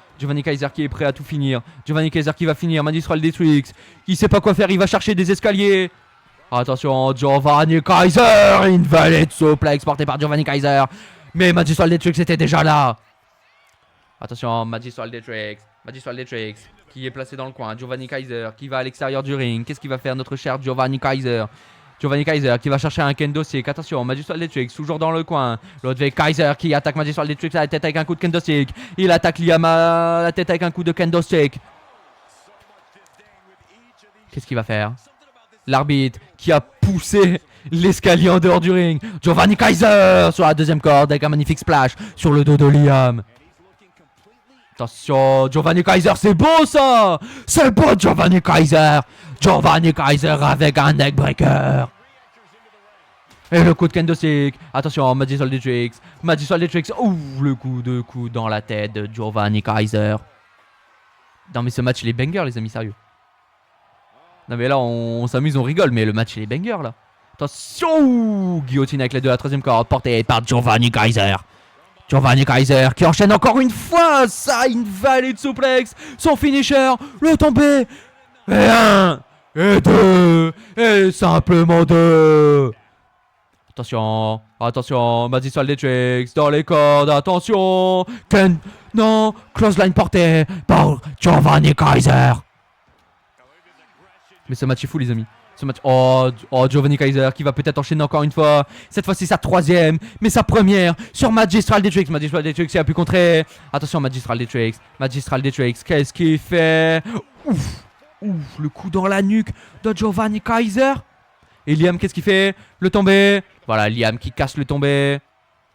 qui est prêt à tout finir. Giovanni Kaiser qui va finir. Magistral Detrix, il sait pas quoi faire, il va chercher des escaliers. Attention, Giovanni Kaiser, invalid suplex porté par Giovanni Kaiser. Mais Magistral Detrix était déjà là. Attention, Magistral Detrix qui est placé dans le coin. Giovanni Kaiser qui va à l'extérieur du ring. Qu'est-ce qu'il va faire notre cher Giovanni Kaiser? Giovanni Kaiser qui va chercher un kendo stick. Attention, Magistral Detrix toujours dans le coin. L'autre Kaiser qui attaque Magistral Detrix à la tête avec un coup de kendo stick. Il attaque Liam à la tête avec un coup de kendo stick. Qu'est-ce qu'il va faire? L'arbitre qui a poussé l'escalier en dehors du ring. Giovanni Kaiser sur la deuxième corde avec un magnifique splash sur le dos de Liam. Attention, Giovanni Kaiser, c'est beau ça! C'est beau Giovanni Kaiser! Giovanni Kaiser avec un neckbreaker! Et le coup de kendo stick. Attention, Magistral Detrix. Ouh, le coup de coude dans la tête de Giovanni Kaiser. Non mais ce match il est banger les amis, sérieux. Non mais là on s'amuse, on rigole, mais le match il est banger là. Attention, guillotine avec les deux à la troisième corde portée par Giovanni Kaiser. Giovanni Kaiser qui enchaîne encore une fois ça, invalid suplex, son finisher, le tombé, et 1, et 2, et simplement 2. Attention, Magistral Detrix dans les cordes, attention, non, clothesline porté par Giovanni Kaiser. Mais ce match est fou les amis. Ce match... Oh, Giovanni Kaiser qui va peut-être enchaîner encore une fois. Cette fois c'est sa troisième, mais sa première sur Magistral Detrix. Magistral Detrix il a pu contrer. Attention Magistral Detrix, qu'est-ce qu'il fait? Ouf, le coup dans la nuque de Giovanni Kaiser. Et Liam qu'est-ce qu'il fait? Le tombé. Voilà, Liam qui casse le tombé.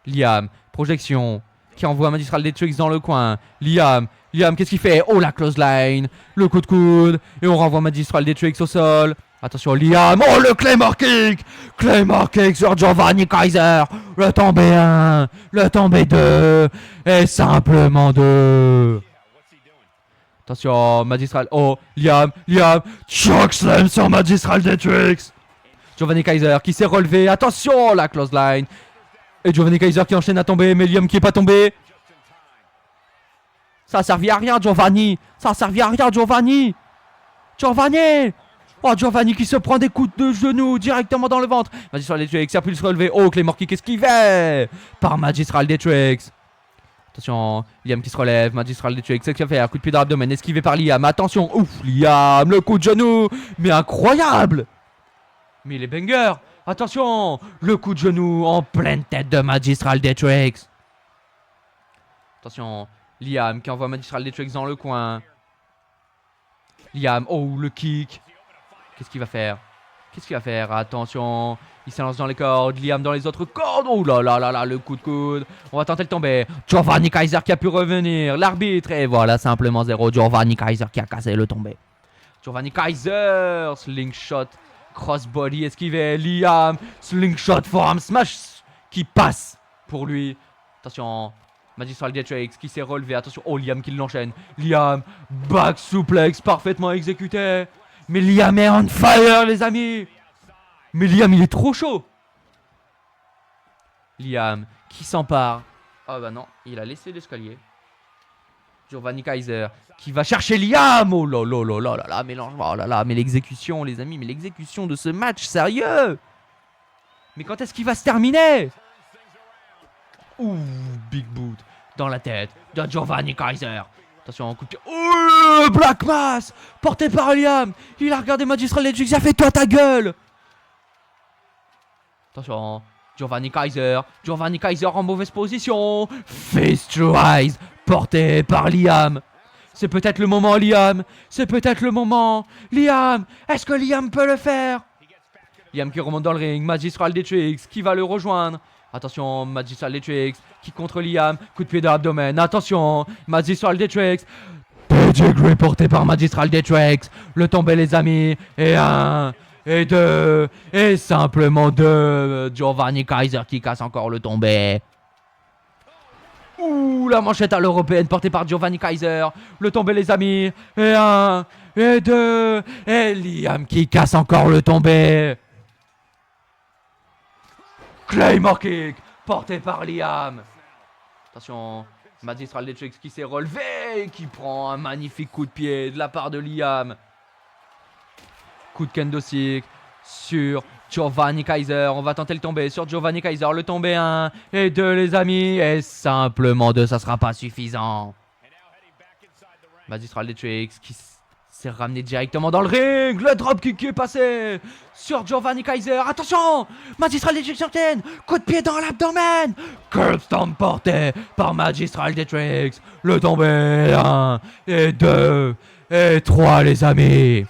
Liam, projection, qui envoie Magistral Detrix dans le coin. Liam qu'est-ce qu'il fait? Oh la clothesline, le coup de coude. Et on renvoie Magistral Detrix au sol. Attention Liam, oh le Claymore kick sur Giovanni Kaiser. Le tombé 1, le tombé 2, et simplement 2. Attention Magistral, oh Liam, chokeslam sur Magistral Detrix. Giovanni Kaiser qui s'est relevé, attention la clothesline. Et Giovanni Kaiser qui enchaîne à tomber, mais Liam qui est pas tombé. Ça a servi à rien Giovanni. Oh Giovanni qui se prend des coups de genoux directement dans le ventre. Magistral Detrix a pu se relever. Oh Claymore kick esquivé par Magistral Detrix. Attention, Liam qui se relève. Magistral Detrix, qu'est-ce qu'il va faire? Coup de pied dans l'abdomen esquivé par Liam. Attention, ouf Liam, le coup de genou. Mais incroyable. Mais il est banger. Attention, le coup de genou en pleine tête de Magistral Detrix. Attention, Liam qui envoie Magistral Detrix dans le coin. Liam, oh le kick. Qu'est-ce qu'il va faire? Attention, il s'élance dans les cordes. Liam dans les autres cordes. Oh là là, le coup de coude. On va tenter le tomber. Giovanni Kaiser qui a pu revenir. L'arbitre. Et voilà, simplement 0. Giovanni Kaiser qui a cassé le tombé. Giovanni Kaiser. Slingshot. Crossbody esquivé. Liam. Slingshot forearm smash. Qui passe pour lui. Attention. Magistral Detrix qui s'est relevé. Attention. Oh, Liam qui l'enchaîne. Liam. Back suplex parfaitement exécuté. Mais Liam est on fire, les amis. Mais Liam, il est trop chaud. Liam qui s'empare. Oh bah non, il a laissé l'escalier. Giovanni Kaiser qui va chercher Liam. Oh là là là là là là, mélange. Oh là là, mais l'exécution, les amis, mais l'exécution de ce match, sérieux. Mais quand est-ce qu'il va se terminer? Ouh, big boot dans la tête de Giovanni Kaiser. Attention, coup de pied. Oh, Black Mass porté par Liam. Il a regardé Magistral Legends, il a fait toi ta gueule. Attention, Giovanni Kaiser en mauvaise position. Face to Eyes porté par Liam. C'est peut-être le moment, Liam. C'est peut-être le moment. Liam, est-ce que Liam peut le faire? Liam qui remonte dans le ring. Magistral Detrix qui va le rejoindre. Attention, Magistral Detrix qui contre Liam. Coup de pied dans l'abdomen. Attention, Magistral Detrix. Pedigree porté par Magistral Detrix. Le tombé, les amis. Et 1, et 2, et simplement 2. Giovanni Kaiser qui casse encore le tombé. Ouh, la manchette à l'européenne portée par Giovanni Kaiser. Le tombé, les amis. Et 1, et 2, et Liam qui casse encore le tombé. Claymore kick porté par Liam. Attention, Magistral Detrix qui s'est relevé et qui prend un magnifique coup de pied de la part de Liam. Coup de kendo stick sur Giovanni Kaiser. On va tenter le tomber sur Giovanni Kaiser. Le tomber 1 et 2, les amis. Et simplement 2, ça sera pas suffisant. Magistral Detrix qui s'est ramené directement dans le ring. Le dropkick qui est passé sur Giovanni Kaiser. Attention, Magistral Detrix sur Ken. Coup de pied dans l'abdomen. Curb stomp porté par Magistral Detrix. Le tombé 1 et 2 et 3, les amis.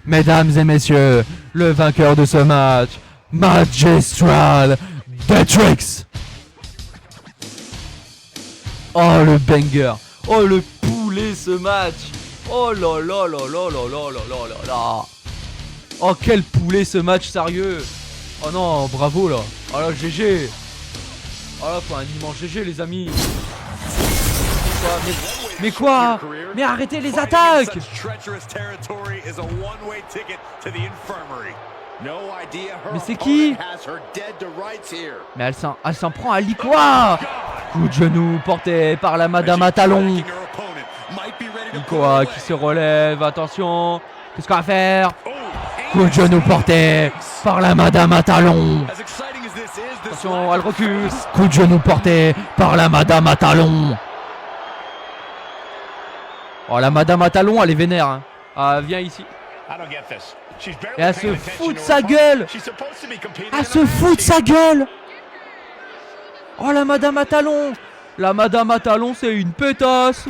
Mesdames et messieurs, le vainqueur de ce match, Magistral Detrix. Oh le banger. Oh le poulet ce match. Oh là là là là là là là là là là. Oh quel poulet ce match, sérieux. Oh non, bravo là. Oh là GG. Oh là faut un immense GG, les amis. Mais quoi? Mais arrêtez les attaques. Mais c'est qui? Mais elle s'en prend à Likoa. Coup de genou porté par la Madame à talons. Likoa qui se relève, attention. Qu'est-ce qu'on va faire? Coup de genou porté par la Madame à talons. Attention, elle recule. Coup de genou porté par la Madame à talons. Oh, la Madame à talons, elle est vénère. Hein. Ah, viens ici. Et elle se fout de sa gueule. Elle se fout de sa gueule. Oh, la Madame à talons. La Madame à talons, c'est une pétasse.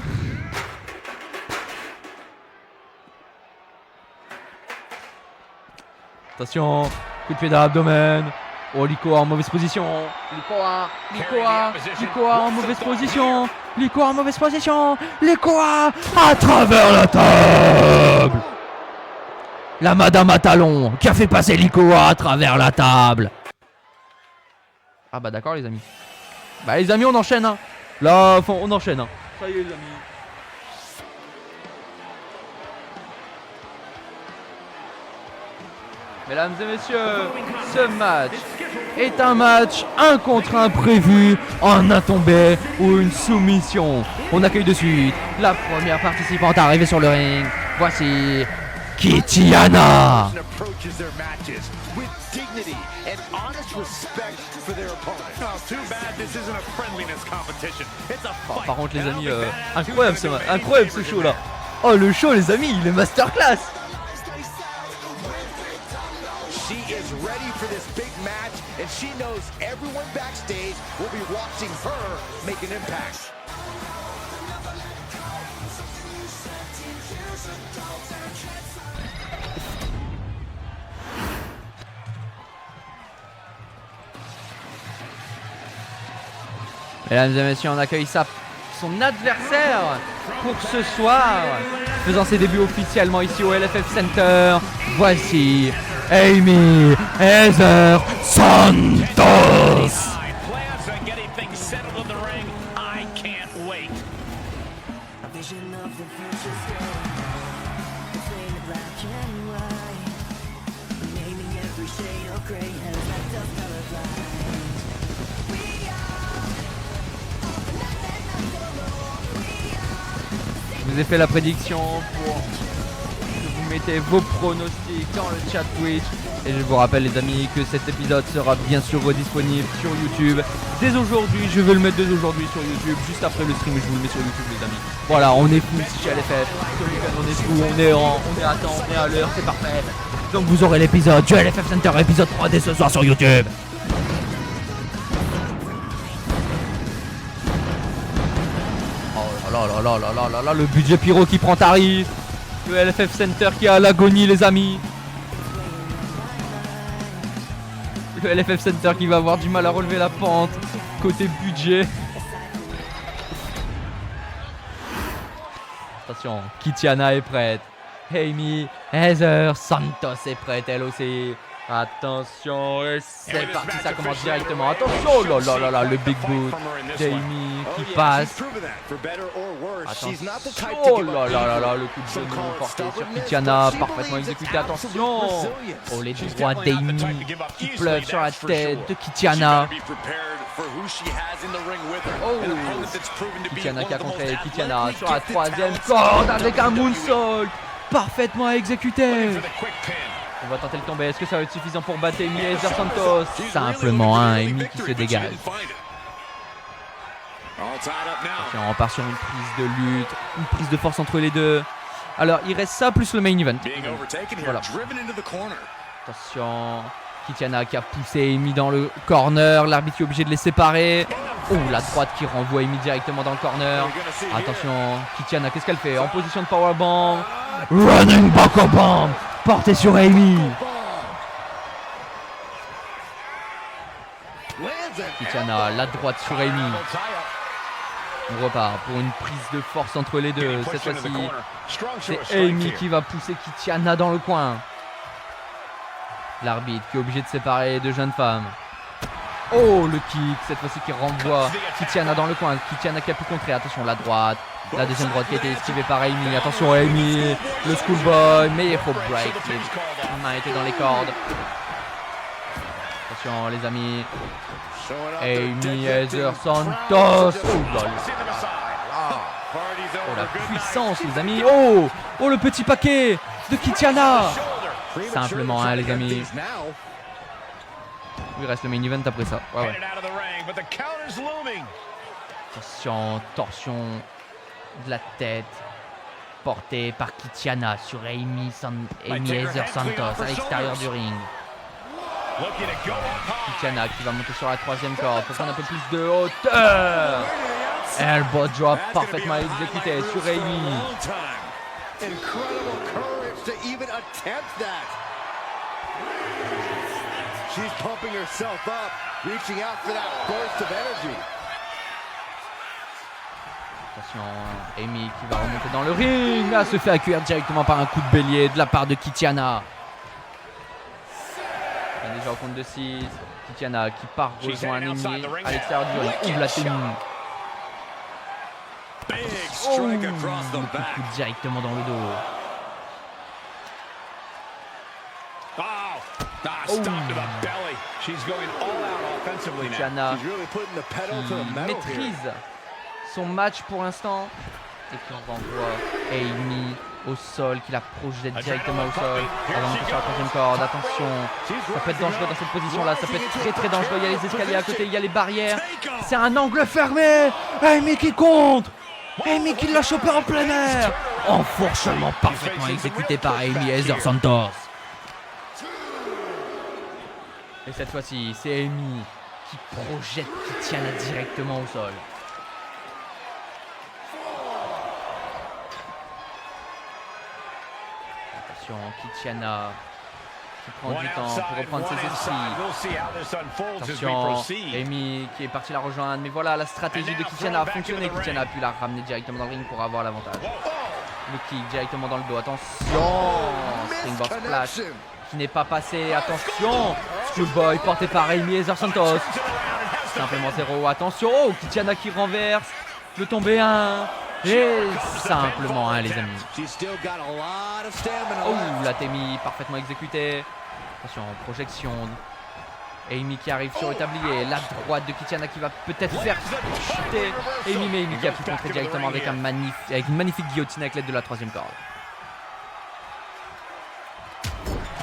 Attention, coup de pied dans l'abdomen. Oh, Likoa en mauvaise position. Likoa en mauvaise position. Likoa en mauvaise position. Likoa à travers la table. La Madame à talons qui a fait passer Likoa à travers la table. Ah bah d'accord, les amis. Bah les amis, on enchaîne hein. Là, on enchaîne hein. Ça y est, les amis. Mesdames et messieurs, ce match est un match 1 contre 1 prévu en un tombé ou une soumission. On accueille de suite la première participante arrivée sur le ring. Voici Kitiana. Oh, par contre les amis, incroyable ce show là. Oh le show les amis, il est masterclass. She is ready for this big match, and she knows everyone backstage will be watching her make an impact. Mesdames et messieurs, on accueille son adversaire pour ce soir, faisant ses débuts officiellement ici au LFF Center. Voici Amy Heather Santos. vous ai fait la prédiction pour que vous mettez vos pronostics dans le chat Twitch. Et je vous rappelle les amis que cet épisode sera bien sûr redisponible sur YouTube dès aujourd'hui. Je vais le mettre dès aujourd'hui sur YouTube, juste après le stream je vous le mets sur YouTube les amis. Voilà, on est fou ici chez LFF, ce week-end on est fou, on est à temps, on est à l'heure, c'est parfait. Donc vous aurez l'épisode du LFF Center épisode 3 dès ce soir sur YouTube. Oh là, le budget pyro qui prend tarif. Le LFF Center qui est à l'agonie les amis. Le LFF Center qui va avoir du mal à relever la pente côté budget. Attention, Kitiana est prête. Amy, Heather, Santos est prête elle aussi. Attention, et c'est parti, ça commence directement. Attention, là, le big boot d'Amy qui passe. Attention, oh là, le coup de genou porté sur Kitiana, parfaitement exécuté. Attention, oh les droits d'Amy qui pleuvent sur la tête de Kitiana. Oh, Kitiana qui a contré Kitiana sur la troisième corde avec un moonsault parfaitement exécuté. On va tenter le tomber. Est-ce que ça va être suffisant pour battre Amy et Heather Santos? Simplement un Amy qui se dégage. Attention, on part sur une prise de lutte, une prise de force entre les deux. Alors, il reste ça plus le main event. Voilà. Attention, Kitiana qui a poussé Amy dans le corner. L'arbitre est obligé de les séparer. Oh, la droite qui renvoie Amy directement dans le corner. Attention, Kitiana, qu'est-ce qu'elle fait? En position de powerbomb. Running back bomb porté sur Amy. Kitiana, la droite sur Amy. On repart pour une prise de force entre les deux. Cette fois-ci, c'est Amy qui va pousser Kitiana dans le coin. L'arbitre qui est obligé de séparer les deux jeunes femmes. Oh, le kick, cette fois-ci qui renvoie Kitiana dans le coin. Kitiana qui a pu contrer. Attention, la droite. La deuxième droite qui a été esquivée par Amy. Attention Amy, le schoolboy, mais il faut break. Les mains étaient dans les cordes. Attention les amis. Amy, Heather Santos. Oh la puissance les amis. Oh le petit paquet de Kitiana. Simplement hein les amis. Il reste le main event après ça. Ouais. Attention, torsion de la tête portée par Kitiana sur Amy Heather Santos à l'extérieur du ring. Kitiana qui va monter sur la troisième corde pour prendre un peu plus de hauteur. Elbow drop parfaitement exécuté sur Amy. She's pumping herself up, reaching out for that burst of energy. Attention, Amy qui va remonter dans le ring. Là, se fait accueillir directement par un coup de bélier de la part de Kitiana. Elle est déjà au compte de 6. Kitiana qui part rejoindre Amy à l'extérieur du ring. Ouvre la tenue. Oh, le coup directement dans le dos. Kitiana qui maîtrise son match pour l'instant et qui renvoie Amy au sol, qui la projette directement au sol. Elle va monter sur la troisième corde. Attention, ça peut être dangereux dans cette position là, ça peut être très dangereux. Il y a les escaliers à côté, il y a les barrières. C'est un angle fermé. Amy qui contre. Amy qui l'a chopé en plein air. Enfourchement parfaitement exécuté par Amy Heather Santos. Et cette fois-ci, c'est Amy qui projette Kitiana directement au sol. Attention, Kitiana qui prend du temps pour reprendre ses esprits. Attention, Amy qui est partie la rejoindre. Mais voilà, la stratégie de Kitiana a fonctionné. Kitiana a pu la ramener directement dans le ring pour avoir l'avantage. Le kick directement dans le dos. Attention, Springboard Splash qui n'est pas passé. Attention, Schoolboy porté par Amy Heather Santos. Simplement 0. Attention, oh, Kitiana qui renverse. Le tombé 1. Et simplement 1 les amis. Oh, la Temi parfaitement exécutée. Attention, projection Amy qui arrive sur le tablier. La droite de Kitiana qui va peut-être faire chuter Amy, mais Amy qui a pu contrer directement avec une magnifique guillotine avec l'aide de la 3e corde.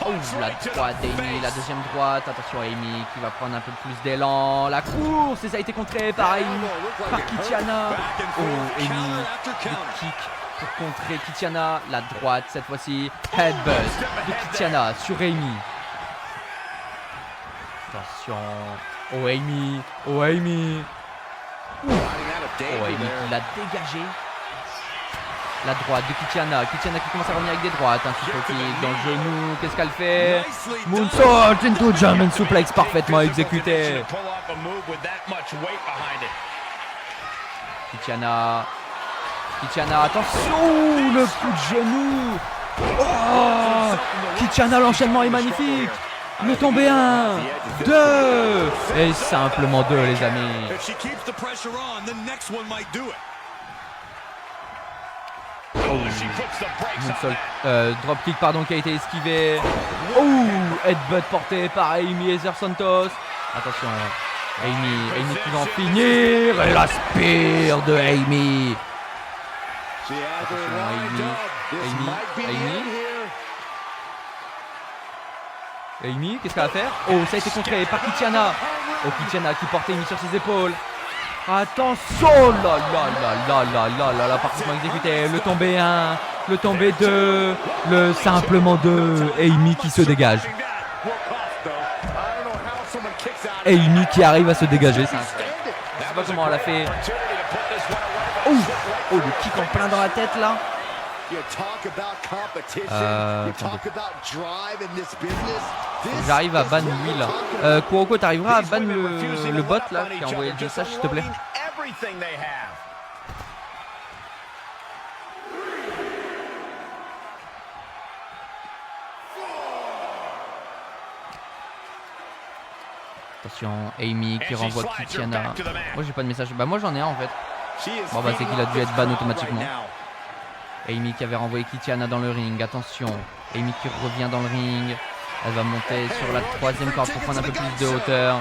Oh, la droite d'Amy, la 2e droite. Attention, Amy qui va prendre un peu plus d'élan. La course, et ça a été contré par Kitiana. Oh, Amy, le kick pour contrer Kitiana. La droite, cette fois-ci. Headbutt de Kitiana sur Amy. Attention. Oh, Amy. Oh, Amy. Oh, Amy qui l'a dégagé. La droite de Kitiana. Kitiana qui commence à revenir avec des droites. Un super kick dans le genou. Qu'est-ce qu'elle fait? Moonsault into German suplex parfaitement exécuté. Kitiana. Kitiana, attention. Le coup de genou. Oh, Kitiana, l'enchaînement est magnifique. Le tombé 1, 2 et simplement 2 les amis. Dropkick pardon qui a été esquivé. Oh, headbutt porté par Amy Heather Santos. Attention, Amy qui va en finir. Et la spear de Amy. Attention, Amy, qu'est-ce qu'elle va faire? Oh, ça a été contré par Kitiana. Oh, Kitiana qui porte Amy sur ses épaules. Attention, là, parfaitement exécuté. Le tombé 1, le tombé 2, le simplement 2. Amy qui se dégage. Amy qui arrive à se dégager. Je sais pas comment elle a fait. Oh, le kick en plein dans la tête là. J'arrive à ban lui là. Kuroko, t'arriveras à ban le bot là qui a envoyé le message s'il te plaît. Attention, Amy qui renvoie Kitiana. Moi j'ai pas de message. Bah moi j'en ai un en fait. Bon bah c'est qu'il a dû être ban automatiquement. Amy qui avait renvoyé Kitiana dans le ring. Attention, Amy qui revient dans le ring. Elle va monter sur la 3e corde pour prendre un peu plus de hauteur.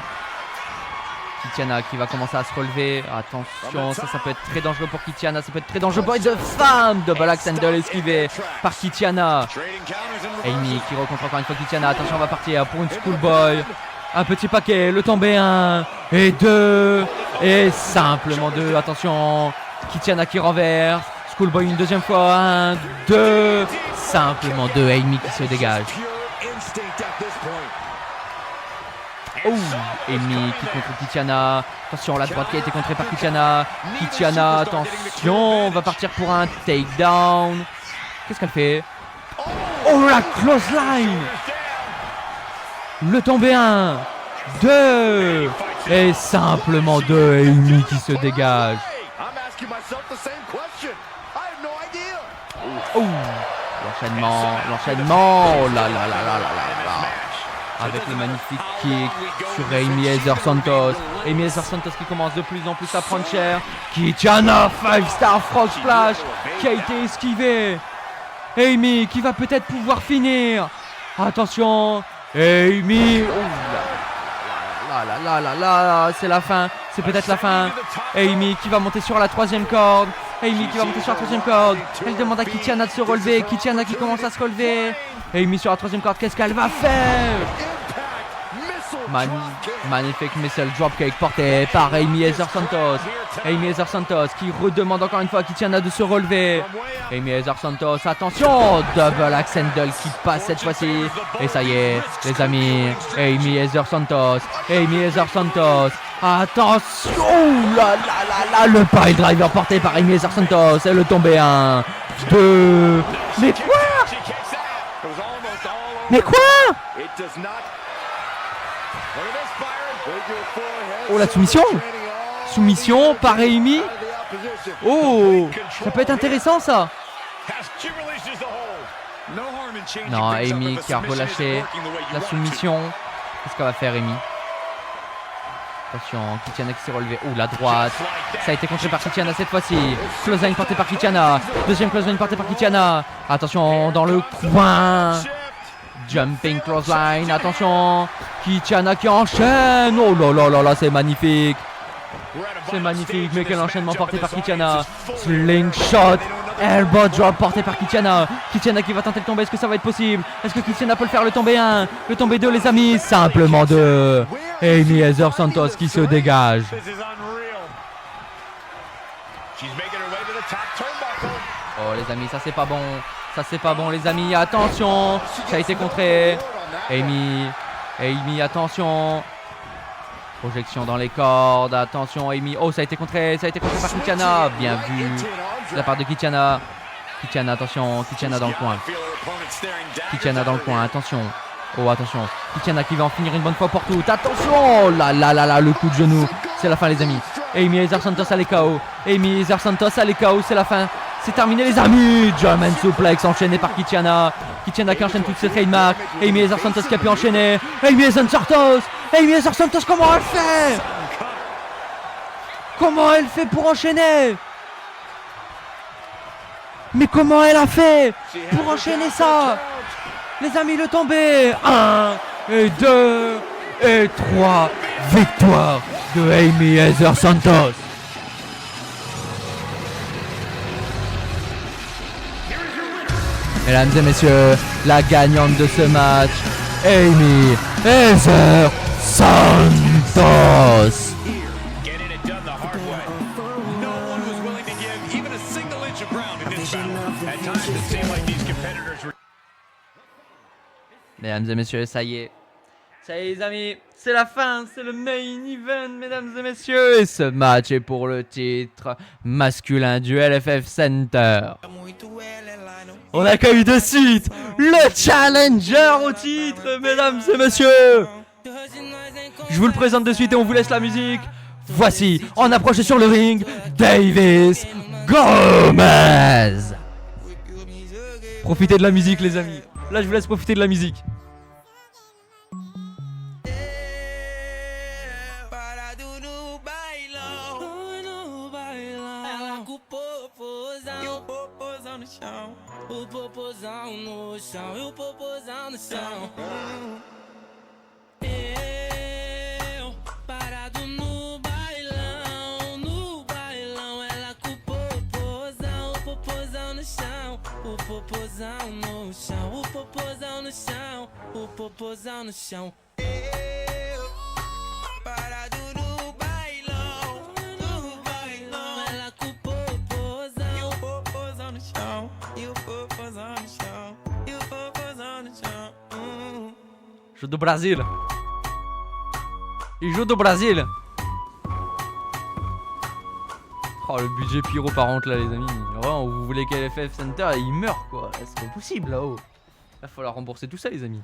Kitiana qui va commencer à se relever. Attention, ça peut être très dangereux pour Kitiana. Ça peut être très dangereux pour de femme. Double axe handle esquivé par Kitiana. Amy qui rencontre encore une fois Kitiana. Attention, on va partir pour une schoolboy. Un petit paquet, le tombé 1 et 2 et simplement 2. Attention, Kitiana qui renverse. Schoolboy une 2e fois, 1, 2, simplement 2. Amy qui se dégage. Oh, Amy qui contre Kitiana. Attention, la droite qui a été contrée par Kitiana. Kitiana, attention, on va partir pour un takedown. Qu'est-ce qu'elle fait? Oh, la close line. Le tombé 1, 2 et simplement 2. Amy qui se dégage. Oh, l'enchaînement, oh là. Avec le magnifique kick sur Amy Heather Santos. Amy Heather Santos qui commence de plus en plus à prendre cher. Kitiana, 5-star frog splash qui a été esquivé. Amy qui va peut-être pouvoir finir. Attention, Amy. Oh là, c'est la fin. C'est peut-être la fin. Amy qui va monter sur la 3e corde. Amy qui va monter sur la 3e corde. Elle demande à Kitiana de se relever. Kitiana qui commence à se relever. Amy sur la 3e corde. Qu'est-ce qu'elle va faire? Magnifique missile dropkick porté par Amy Heather Santos. Amy Heather Santos qui redemande encore une fois à Kitiana de se relever. Amy Heather Santos, attention, double axe handle qui passe cette fois-ci. Et ça y est, les amis, Amy Heather Santos. Amy Heather Santos. Attention, là, le pile driver porté par Amy Heather Santos. Et le tombé 1, 2. Mais quoi? Oh, la soumission par Amy. Oh, ça peut être intéressant ça. Non, Amy qui a relâché la soumission. Qu'est-ce qu'elle va faire, Amy? Attention, Kitiana qui s'est relevée. Oh, la droite. Ça a été contré par Kitiana cette fois-ci. Close line porté par Kitiana. 2e close line porté par Kitiana. Attention, dans le coin. Jumping clothesline, attention. Kitana qui enchaîne. Oh là là là là, c'est magnifique. C'est magnifique, mais quel enchaînement porté par Kitana. Slingshot, elbow drop porté par Kitana. Kitana qui va tenter de tomber, est-ce que ça va être possible? Est-ce que Kitana peut le faire, le tomber 1, le tomber 2 les amis? Simplement 2. Amy Heather Santos qui se dégage. Oh les amis, ça c'est pas bon. Ça c'est pas bon les amis, attention. Ça a été contré. Amy, attention. Projection dans les cordes, attention Amy. Oh ça a été contré par Kitana. Bien vu de la part de Kitana. Kitana, attention, Kitana dans le coin. Kitana dans le coin, attention. Oh attention, Kitana qui va en finir une bonne fois pour toutes. Attention, là là là là, le coup de genou. C'est la fin les amis. Amy Heather Santos à l'EKO. Amy Heather Santos à l'EKO, c'est la fin. C'est terminé les amis. German suplex enchaîné par Kitana. Kitana qui enchaîne toutes ses trademarks. Amy Heather Santos qui a pu enchaîner. Amy Heather Santos. Amy Heather Santos, comment elle fait? Comment elle fait pour enchaîner? Mais comment elle a fait pour enchaîner ça? Les amis, le tombé. 1 et 2 et 3. Victoire de Amy Heather Santos. Mesdames et messieurs, la gagnante de ce match, Amy Heather Santos. Mesdames et messieurs, ça y est. Ça y est les amis, c'est la fin, c'est le main event mesdames et messieurs. Et ce match est pour le titre masculin du LFF Center. On accueille de suite le challenger au titre mesdames et messieurs. Je vous le présente de suite et on vous laisse la musique. Voici, en approche sur le ring, Davis Gomez. Profitez de la musique les amis. Là je vous laisse profiter de la musique. O popozão no chão, e o popozão no chão. Eu, parado no bailão, ela com o popozão no chão. O popozão no chão, o popozão no chão, o popozão no chão. Eu, parado no bailão, ela com o popozão, e o popozão no chão. E o popozão no chão, e o popozão no chão. Joue do Brasil. Il joue do Brasil. Oh le budget pyro par contre là les amis. Vraiment vous voulez qu'LFF Center il meurt quoi. C'est pas possible là-haut. Il va falloir rembourser tout ça les amis.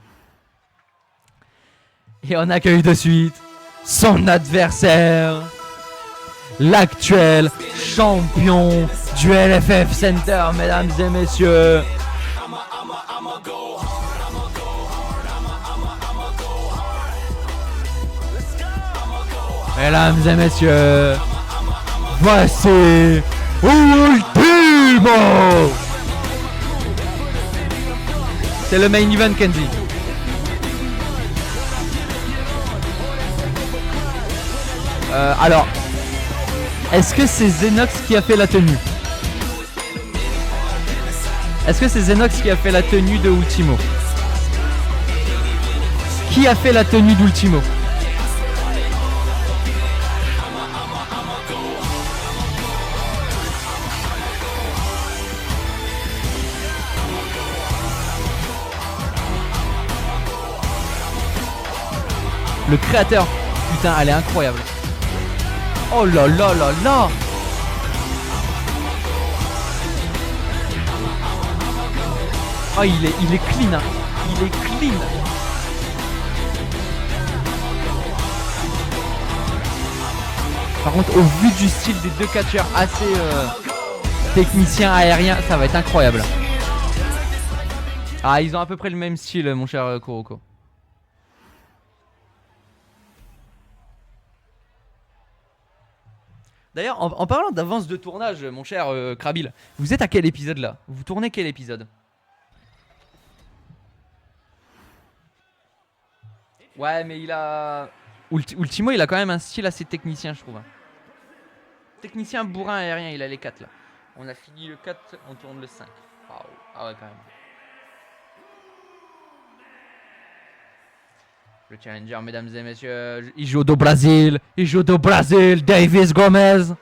Et on accueille de suite son adversaire, l'actuel champion du LFF Center mesdames et messieurs. Mesdames et messieurs, voici Ultimo. C'est le main event Kenzie. Alors, est-ce que c'est Zenox qui a fait la tenue? Est-ce que c'est Zenox qui a fait la tenue de Ultimo? Qui a fait la tenue d'Ultimo? Le créateur, putain, elle est incroyable. Oh là là là là. Oh il est clean hein. Il est clean. Par contre au vu du style des deux catcheurs assez techniciens aériens, ça va être incroyable. Ah ils ont à peu près le même style mon cher Kuroko. D'ailleurs, en parlant d'avance de tournage, mon cher Krabil, vous êtes à quel épisode là? Vous tournez quel épisode? Ouais, mais il a... Ultimo, il a quand même un style assez technicien, je trouve. Hein. Technicien bourrin aérien, il a les 4 là. On a fini le 4, on tourne le 5. Waouh. Ah ouais, quand même. Le challenger, mesdames et messieurs, il joue do Brasil. Il joue do Brasil, Davis Gomez.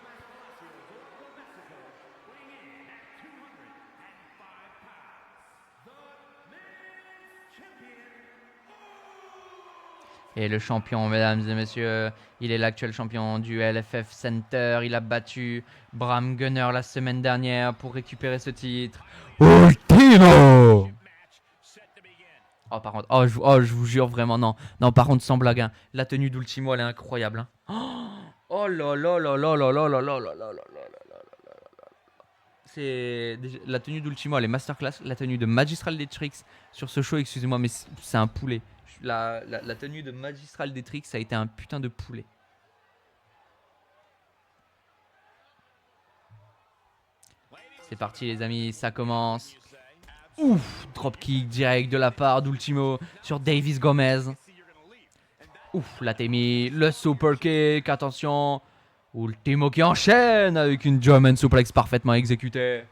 Et le champion, mesdames et messieurs, il est l'actuel champion du LFF Center. Il a battu Bram Gunner la semaine dernière pour récupérer ce titre. Ultimo! Oh, par contre, je vous jure vraiment, non. Non, par contre, sans blague, hein, la tenue d'Ultimo, elle est incroyable. Hein. Oh là là là là là là là là là là là là. C'est la tenue d'Ultimo, elle est masterclass. La tenue de Magistral Detrix sur ce show, excusez-moi, mais c'est un poulet. La tenue de Magistral Detrix, ça a été un putain de poulet. C'est parti les amis, ça commence. Ouf, dropkick direct de la part d'Ultimo sur Davis Gomez. Ouf, la Temi, le super kick, attention. Ultimo qui enchaîne avec une German suplex parfaitement exécutée.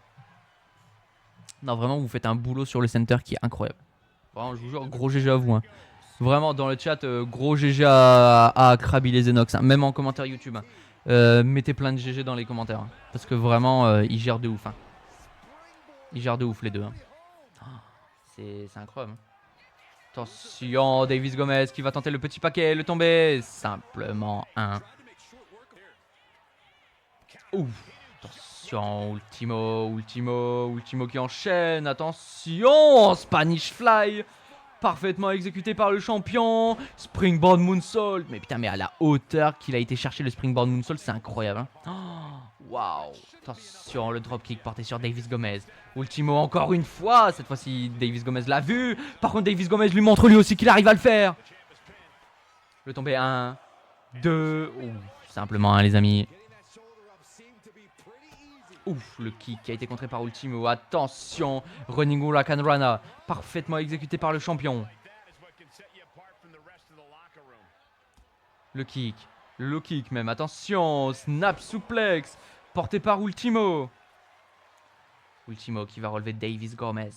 Non, vraiment, vous faites un boulot sur le center qui est incroyable. Vraiment, je vous jure, gros GG à vous. Hein. Vraiment, dans le chat, gros GG à Krabi les Enox, hein. Même en commentaire YouTube. Hein. Mettez plein de GG dans les commentaires. Hein. Parce que vraiment, ils gèrent de ouf. Hein. Ils gèrent de ouf les deux. Hein. C'est incroyable. Hein. Attention, Davis Gomez qui va tenter le petit paquet, le tomber. Simplement un. Ouf. Attention, Ultimo qui enchaîne. Attention, Spanish Fly. Parfaitement exécuté par le champion. Springboard Moonsault. Mais putain, mais à la hauteur qu'il a été chercher le Springboard Moonsault, c'est incroyable. Hein. Waouh. Attention, le dropkick porté sur Davis Gomez. Ultimo encore une fois. Cette fois-ci, Davis Gomez l'a vu. Par contre, Davis Gomez lui montre lui aussi qu'il arrive à le faire. Le tomber 1, 2. Simplement 1, les amis. Ouf, le kick qui a été contré par Ultimo. Attention, Running Huracan Rana. Parfaitement exécuté par le champion. Le kick même. Attention, snap suplex. Porté par Ultimo. Ultimo qui va relever Davis Gomez.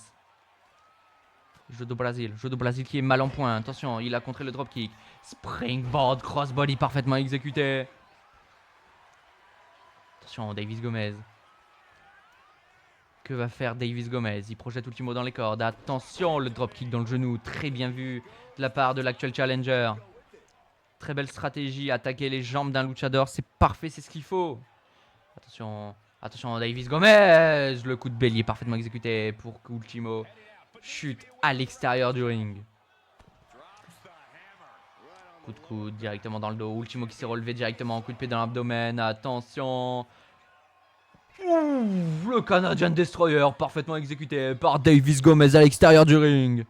Jeu de Brasil qui est mal en point. Attention, il a contré le dropkick. Springboard crossbody parfaitement exécuté. Attention, Davis Gomez. Que va faire Davis Gomez? Il projette Ultimo dans les cordes. Attention, le dropkick dans le genou. Très bien vu de la part de l'actuel challenger. Très belle stratégie. Attaquer les jambes d'un luchador. C'est parfait, c'est ce qu'il faut. Attention, Davis Gomez. Le coup de bélier parfaitement exécuté pour que Ultimo chute à l'extérieur du ring. Coup de coude directement dans le dos. Ultimo qui s'est relevé directement. Coup de pied dans l'abdomen. Attention. Le Canadian Destroyer parfaitement exécuté par Davis Gomez à l'extérieur du ring.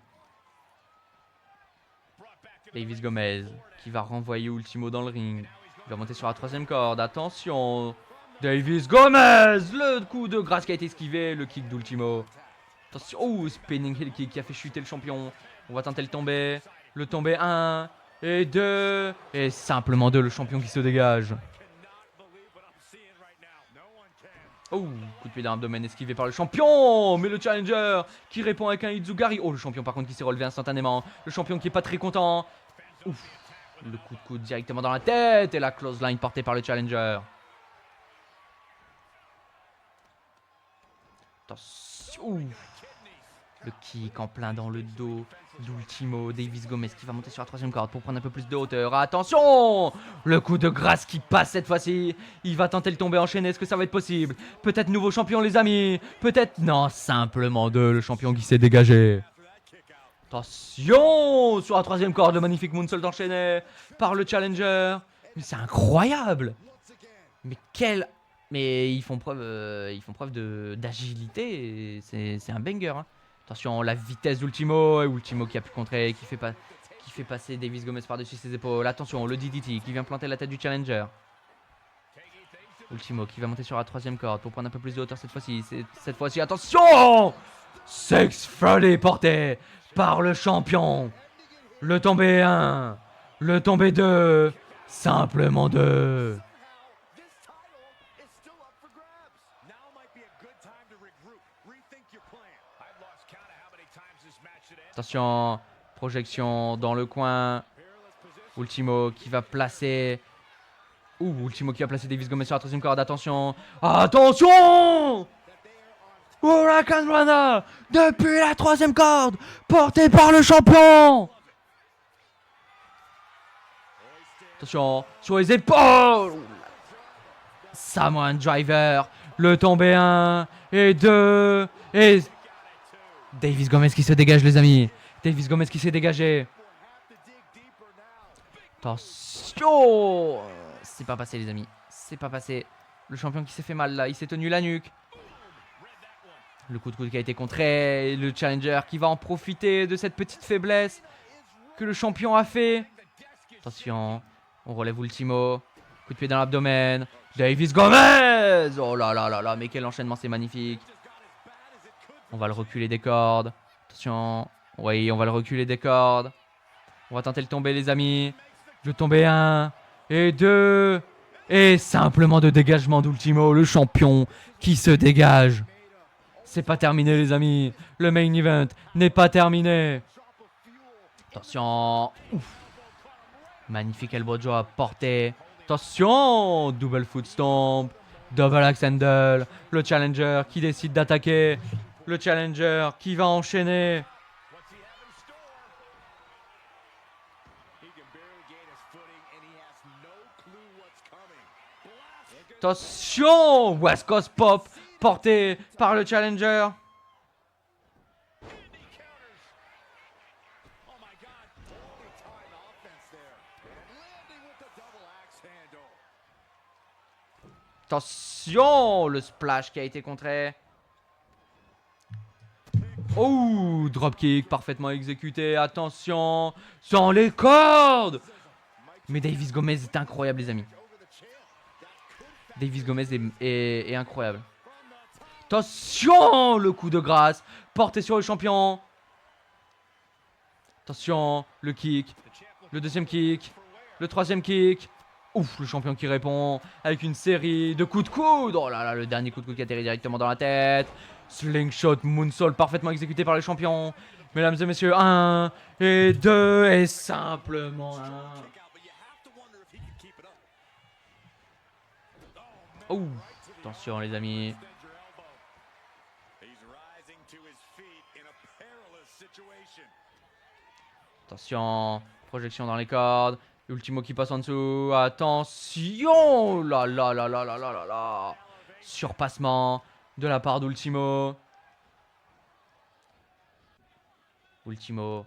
Davis Gomez qui va renvoyer Ultimo dans le ring. Il va monter sur la troisième corde. Attention. Davis Gomez. Le coup de grâce qui a été esquivé. Le kick d'Ultimo. Attention. Spinning heel kick qui a fait chuter le champion. On va tenter le tomber. Le tomber 1 et 2. Et simplement 2. Le champion qui se dégage. Coup de pied dans l'abdomen esquivé par le champion. Mais le challenger qui répond avec un Izugari. Le champion par contre qui s'est relevé instantanément. Le champion qui est pas très content. Le coup de coude directement dans la tête. Et la close line portée par le challenger. Attention. Le kick en plein dans le dos d'Ultimo. Davis Gomez qui va monter sur la troisième corde pour prendre un peu plus de hauteur. Attention. Le coup de grâce qui passe cette fois-ci. Il va tenter le tomber enchaîné. Est-ce que ça va être possible? Peut-être nouveau champion les amis. Peut-être non. Simplement 2. Le champion qui s'est dégagé. Attention. Sur la troisième corde. Le magnifique moonsault enchaîné par le challenger. Mais c'est incroyable. Mais ils font preuve d'agilité. C'est un banger. Hein. Attention, la vitesse d'Ultimo. Ultimo qui a pu contrer, qui fait passer Davis Gomez par-dessus ses épaules. Attention, le DDT qui vient planter la tête du challenger. Ultimo qui va monter sur la troisième corde pour prendre un peu plus de hauteur cette fois-ci. Attention. 630 porté par le champion. Le tombé 1, Le tombé 2. Simplement 2. This title is still up for grabs. Now might be a good time to regroup. Rethink your plan. I've lost count of how many times this match should end. Attention, projection dans le coin. Ultimo qui va placer. Ultimo qui va placer Davis Gomez sur la troisième corde. Attention. Attention! Hurricane Rana depuis la troisième corde, porté par le champion. Attention sur les épaules. Samoan Driver, le tombé 1 et 2 et Davis Gomez qui se dégage, les amis. Davis Gomez qui s'est dégagé. Attention, c'est pas passé, les amis. C'est pas passé. Le champion qui s'est fait mal là, il s'est tenu la nuque. Le coup de coude qui a été contré. Le challenger qui va en profiter de cette petite faiblesse que le champion a fait. Attention, on relève Ultimo. Coup de pied dans l'abdomen. Davis Gomez. Oh là là là là, mais quel enchaînement, c'est magnifique. On va le reculer des cordes. Attention, oui, on va le reculer des cordes. On va tenter le tomber, les amis. Le tomber 1 et 2. Et simplement de dégagement d'Ultimo, le champion qui se dégage. C'est pas terminé, les amis. Le main event n'est pas terminé. Attention. Ouf. Magnifique elbow drop porté. Attention. Double foot stomp. Double axe handle. Le challenger qui décide d'attaquer. Le challenger qui va enchaîner. Attention. West Coast Pop porté par le challenger. Attention, le splash qui a été contré. Oh, dropkick parfaitement exécuté. Attention, sans les cordes. Mais Davis Gomez est incroyable, les amis. Davis Gomez est incroyable. Attention, le coup de grâce porté sur le champion. Attention, le kick. Le deuxième kick. Le troisième kick. Ouf, le champion qui répond avec une série de coups de coude. Oh là là, le dernier coup de coude qui atterrit directement dans la tête. Slingshot moonsault parfaitement exécuté par le champion. Mesdames et messieurs, 1 et 2 et simplement 1. Oh, attention, les amis. Attention, projection dans les cordes. Ultimo qui passe en dessous. Attention. Là là là là là là là là. Surpassement de la part d'Ultimo. Ultimo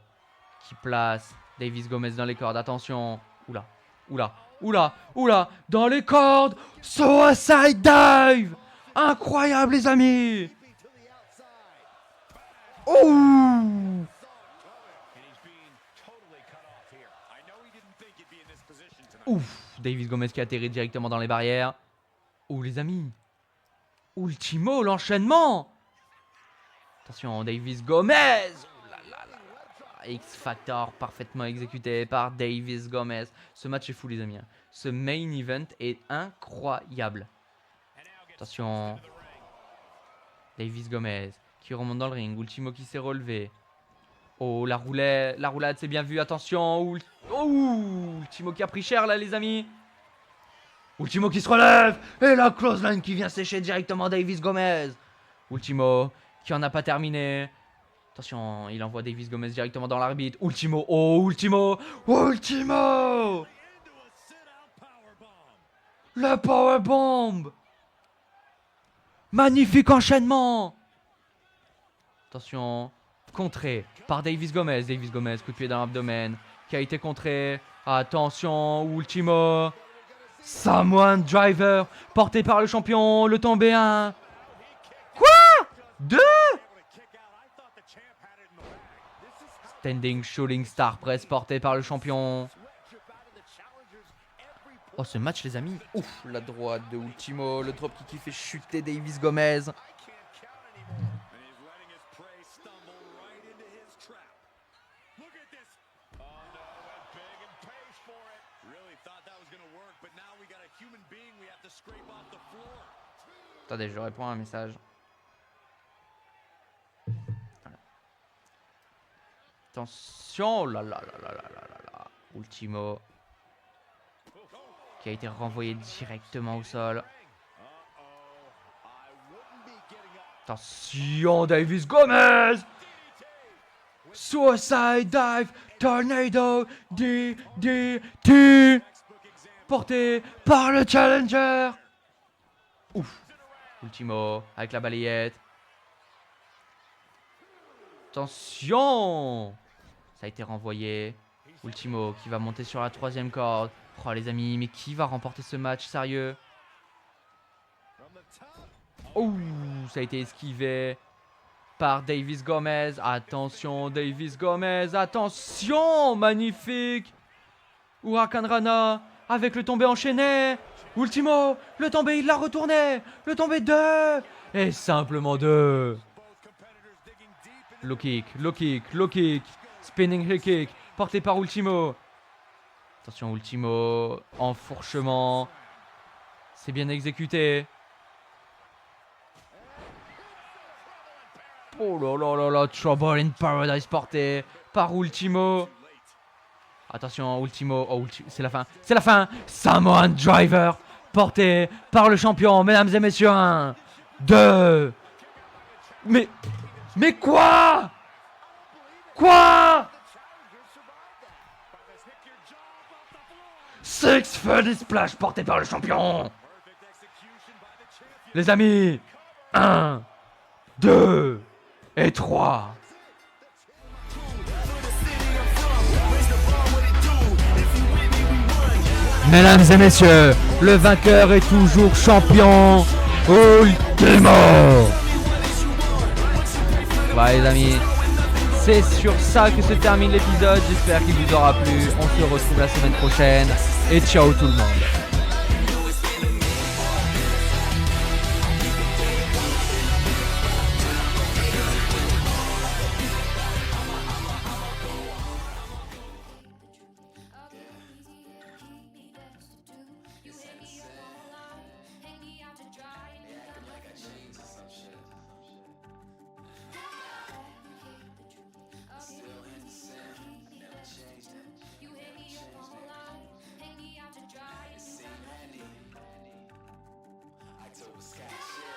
qui place Davis Gomez dans les cordes. Attention. Oula. Oula. Oula. Oula. Dans les cordes. Suicide dive. Incroyable, les amis. Ouh. Ouf, Davis Gomez qui atterrit directement dans les barrières. Oh, les amis. Ultimo, l'enchaînement. Attention, Davis Gomez. Oh là là là là. X-Factor parfaitement exécuté par Davis Gomez. Ce match est fou, les amis. Ce main event est incroyable. Attention. Davis Gomez qui remonte dans le ring. Ultimo qui s'est relevé. Oh, la roulade, c'est bien vu. Attention. Ultimo qui a pris cher là, les amis. Ultimo qui se relève. Et la clothesline qui vient sécher directement Davis Gomez. Ultimo qui en a pas terminé. Attention, il envoie Davis Gomez directement dans l'arbitre. Ultimo. Oh, Ultimo. Ultimo. Le powerbomb. Magnifique enchaînement. Attention. Contré par Davis Gomez. Davis Gomez, coup de pied dans l'abdomen. Qui a été contré. Attention, Ultimo. Samoan Driver. Porté par le champion. Le tombé 1. Quoi 2. Standing Shooting Star Press porté par le champion. Oh, ce match, les amis. Ouf, la droite de Ultimo. Le dropkick qui fait chuter Davis Gomez. human being we have to scrape off the floor. Attendez, je réponds à un message. Voilà. Attention, oh là là là là là là là. Ultimo. Qui a été renvoyé directement au sol. Attention, Davis Gomez. Suicide dive, tornado, DDT. Porté par le challenger. Ouf. Ultimo avec la balayette. Attention. Ça a été renvoyé. Ultimo qui va monter sur la 3e corde. Oh les amis, mais qui va remporter ce match, sérieux? Ouh, ça a été esquivé par Davis Gomez. Attention, Davis Gomez. Attention, magnifique. Huracan Rana avec le tombé enchaîné. Ultimo, le tombé, il l'a retourné. Le tombé 2. Et simplement 2. Low kick, low kick, low kick. Spinning heel kick. Porté par Ultimo. Attention, Ultimo. Enfourchement. C'est bien exécuté. Oh là là là là. Trouble in Paradise porté par Ultimo. Attention, Ultimo. Oh, c'est la fin. C'est la fin. Samoan Driver. Porté par le champion. Mesdames et messieurs. 1, 2. Mais quoi? Quoi? 630 splash porté par le champion. Les amis. 1, 2 et 3. Mesdames et messieurs, le vainqueur est toujours champion. Ultimo. Voilà les amis. C'est sur ça que se termine l'épisode. J'espère qu'il vous aura plu. On se retrouve la semaine prochaine. Et ciao tout le monde.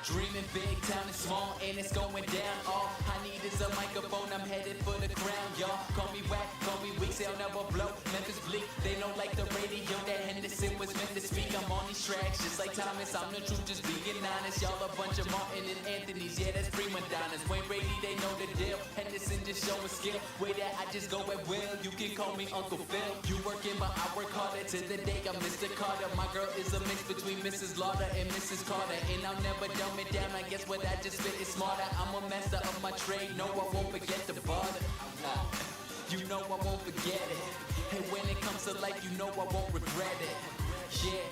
Dreaming big, town is small and it's going down. All I need is a microphone, I'm headed for the crown, y'all. Call me whack, call me weak, say I'll never blow. Memphis bleak, they know like the radio that Henderson was meant to speak. I'm on these tracks just like Thomas, I'm the truth, just being honest. Y'all a bunch of Martin and Anthony's, yeah, that's prima donnas. Wayne Brady, they know the deal. Henderson just showing skill. Way that I just go at will. You can call me Uncle Phil. You working, but I work harder to the day I'm Mr. Carter. My girl is a mix between Mrs. Lauder and Mrs. Carter, and I'll never dumb it down. I guess what I just spit is smarter. I'm a master of my trade. No, I won't forget the butter. You know I won't forget it. And when it comes to life, you know I won't regret it. Yeah.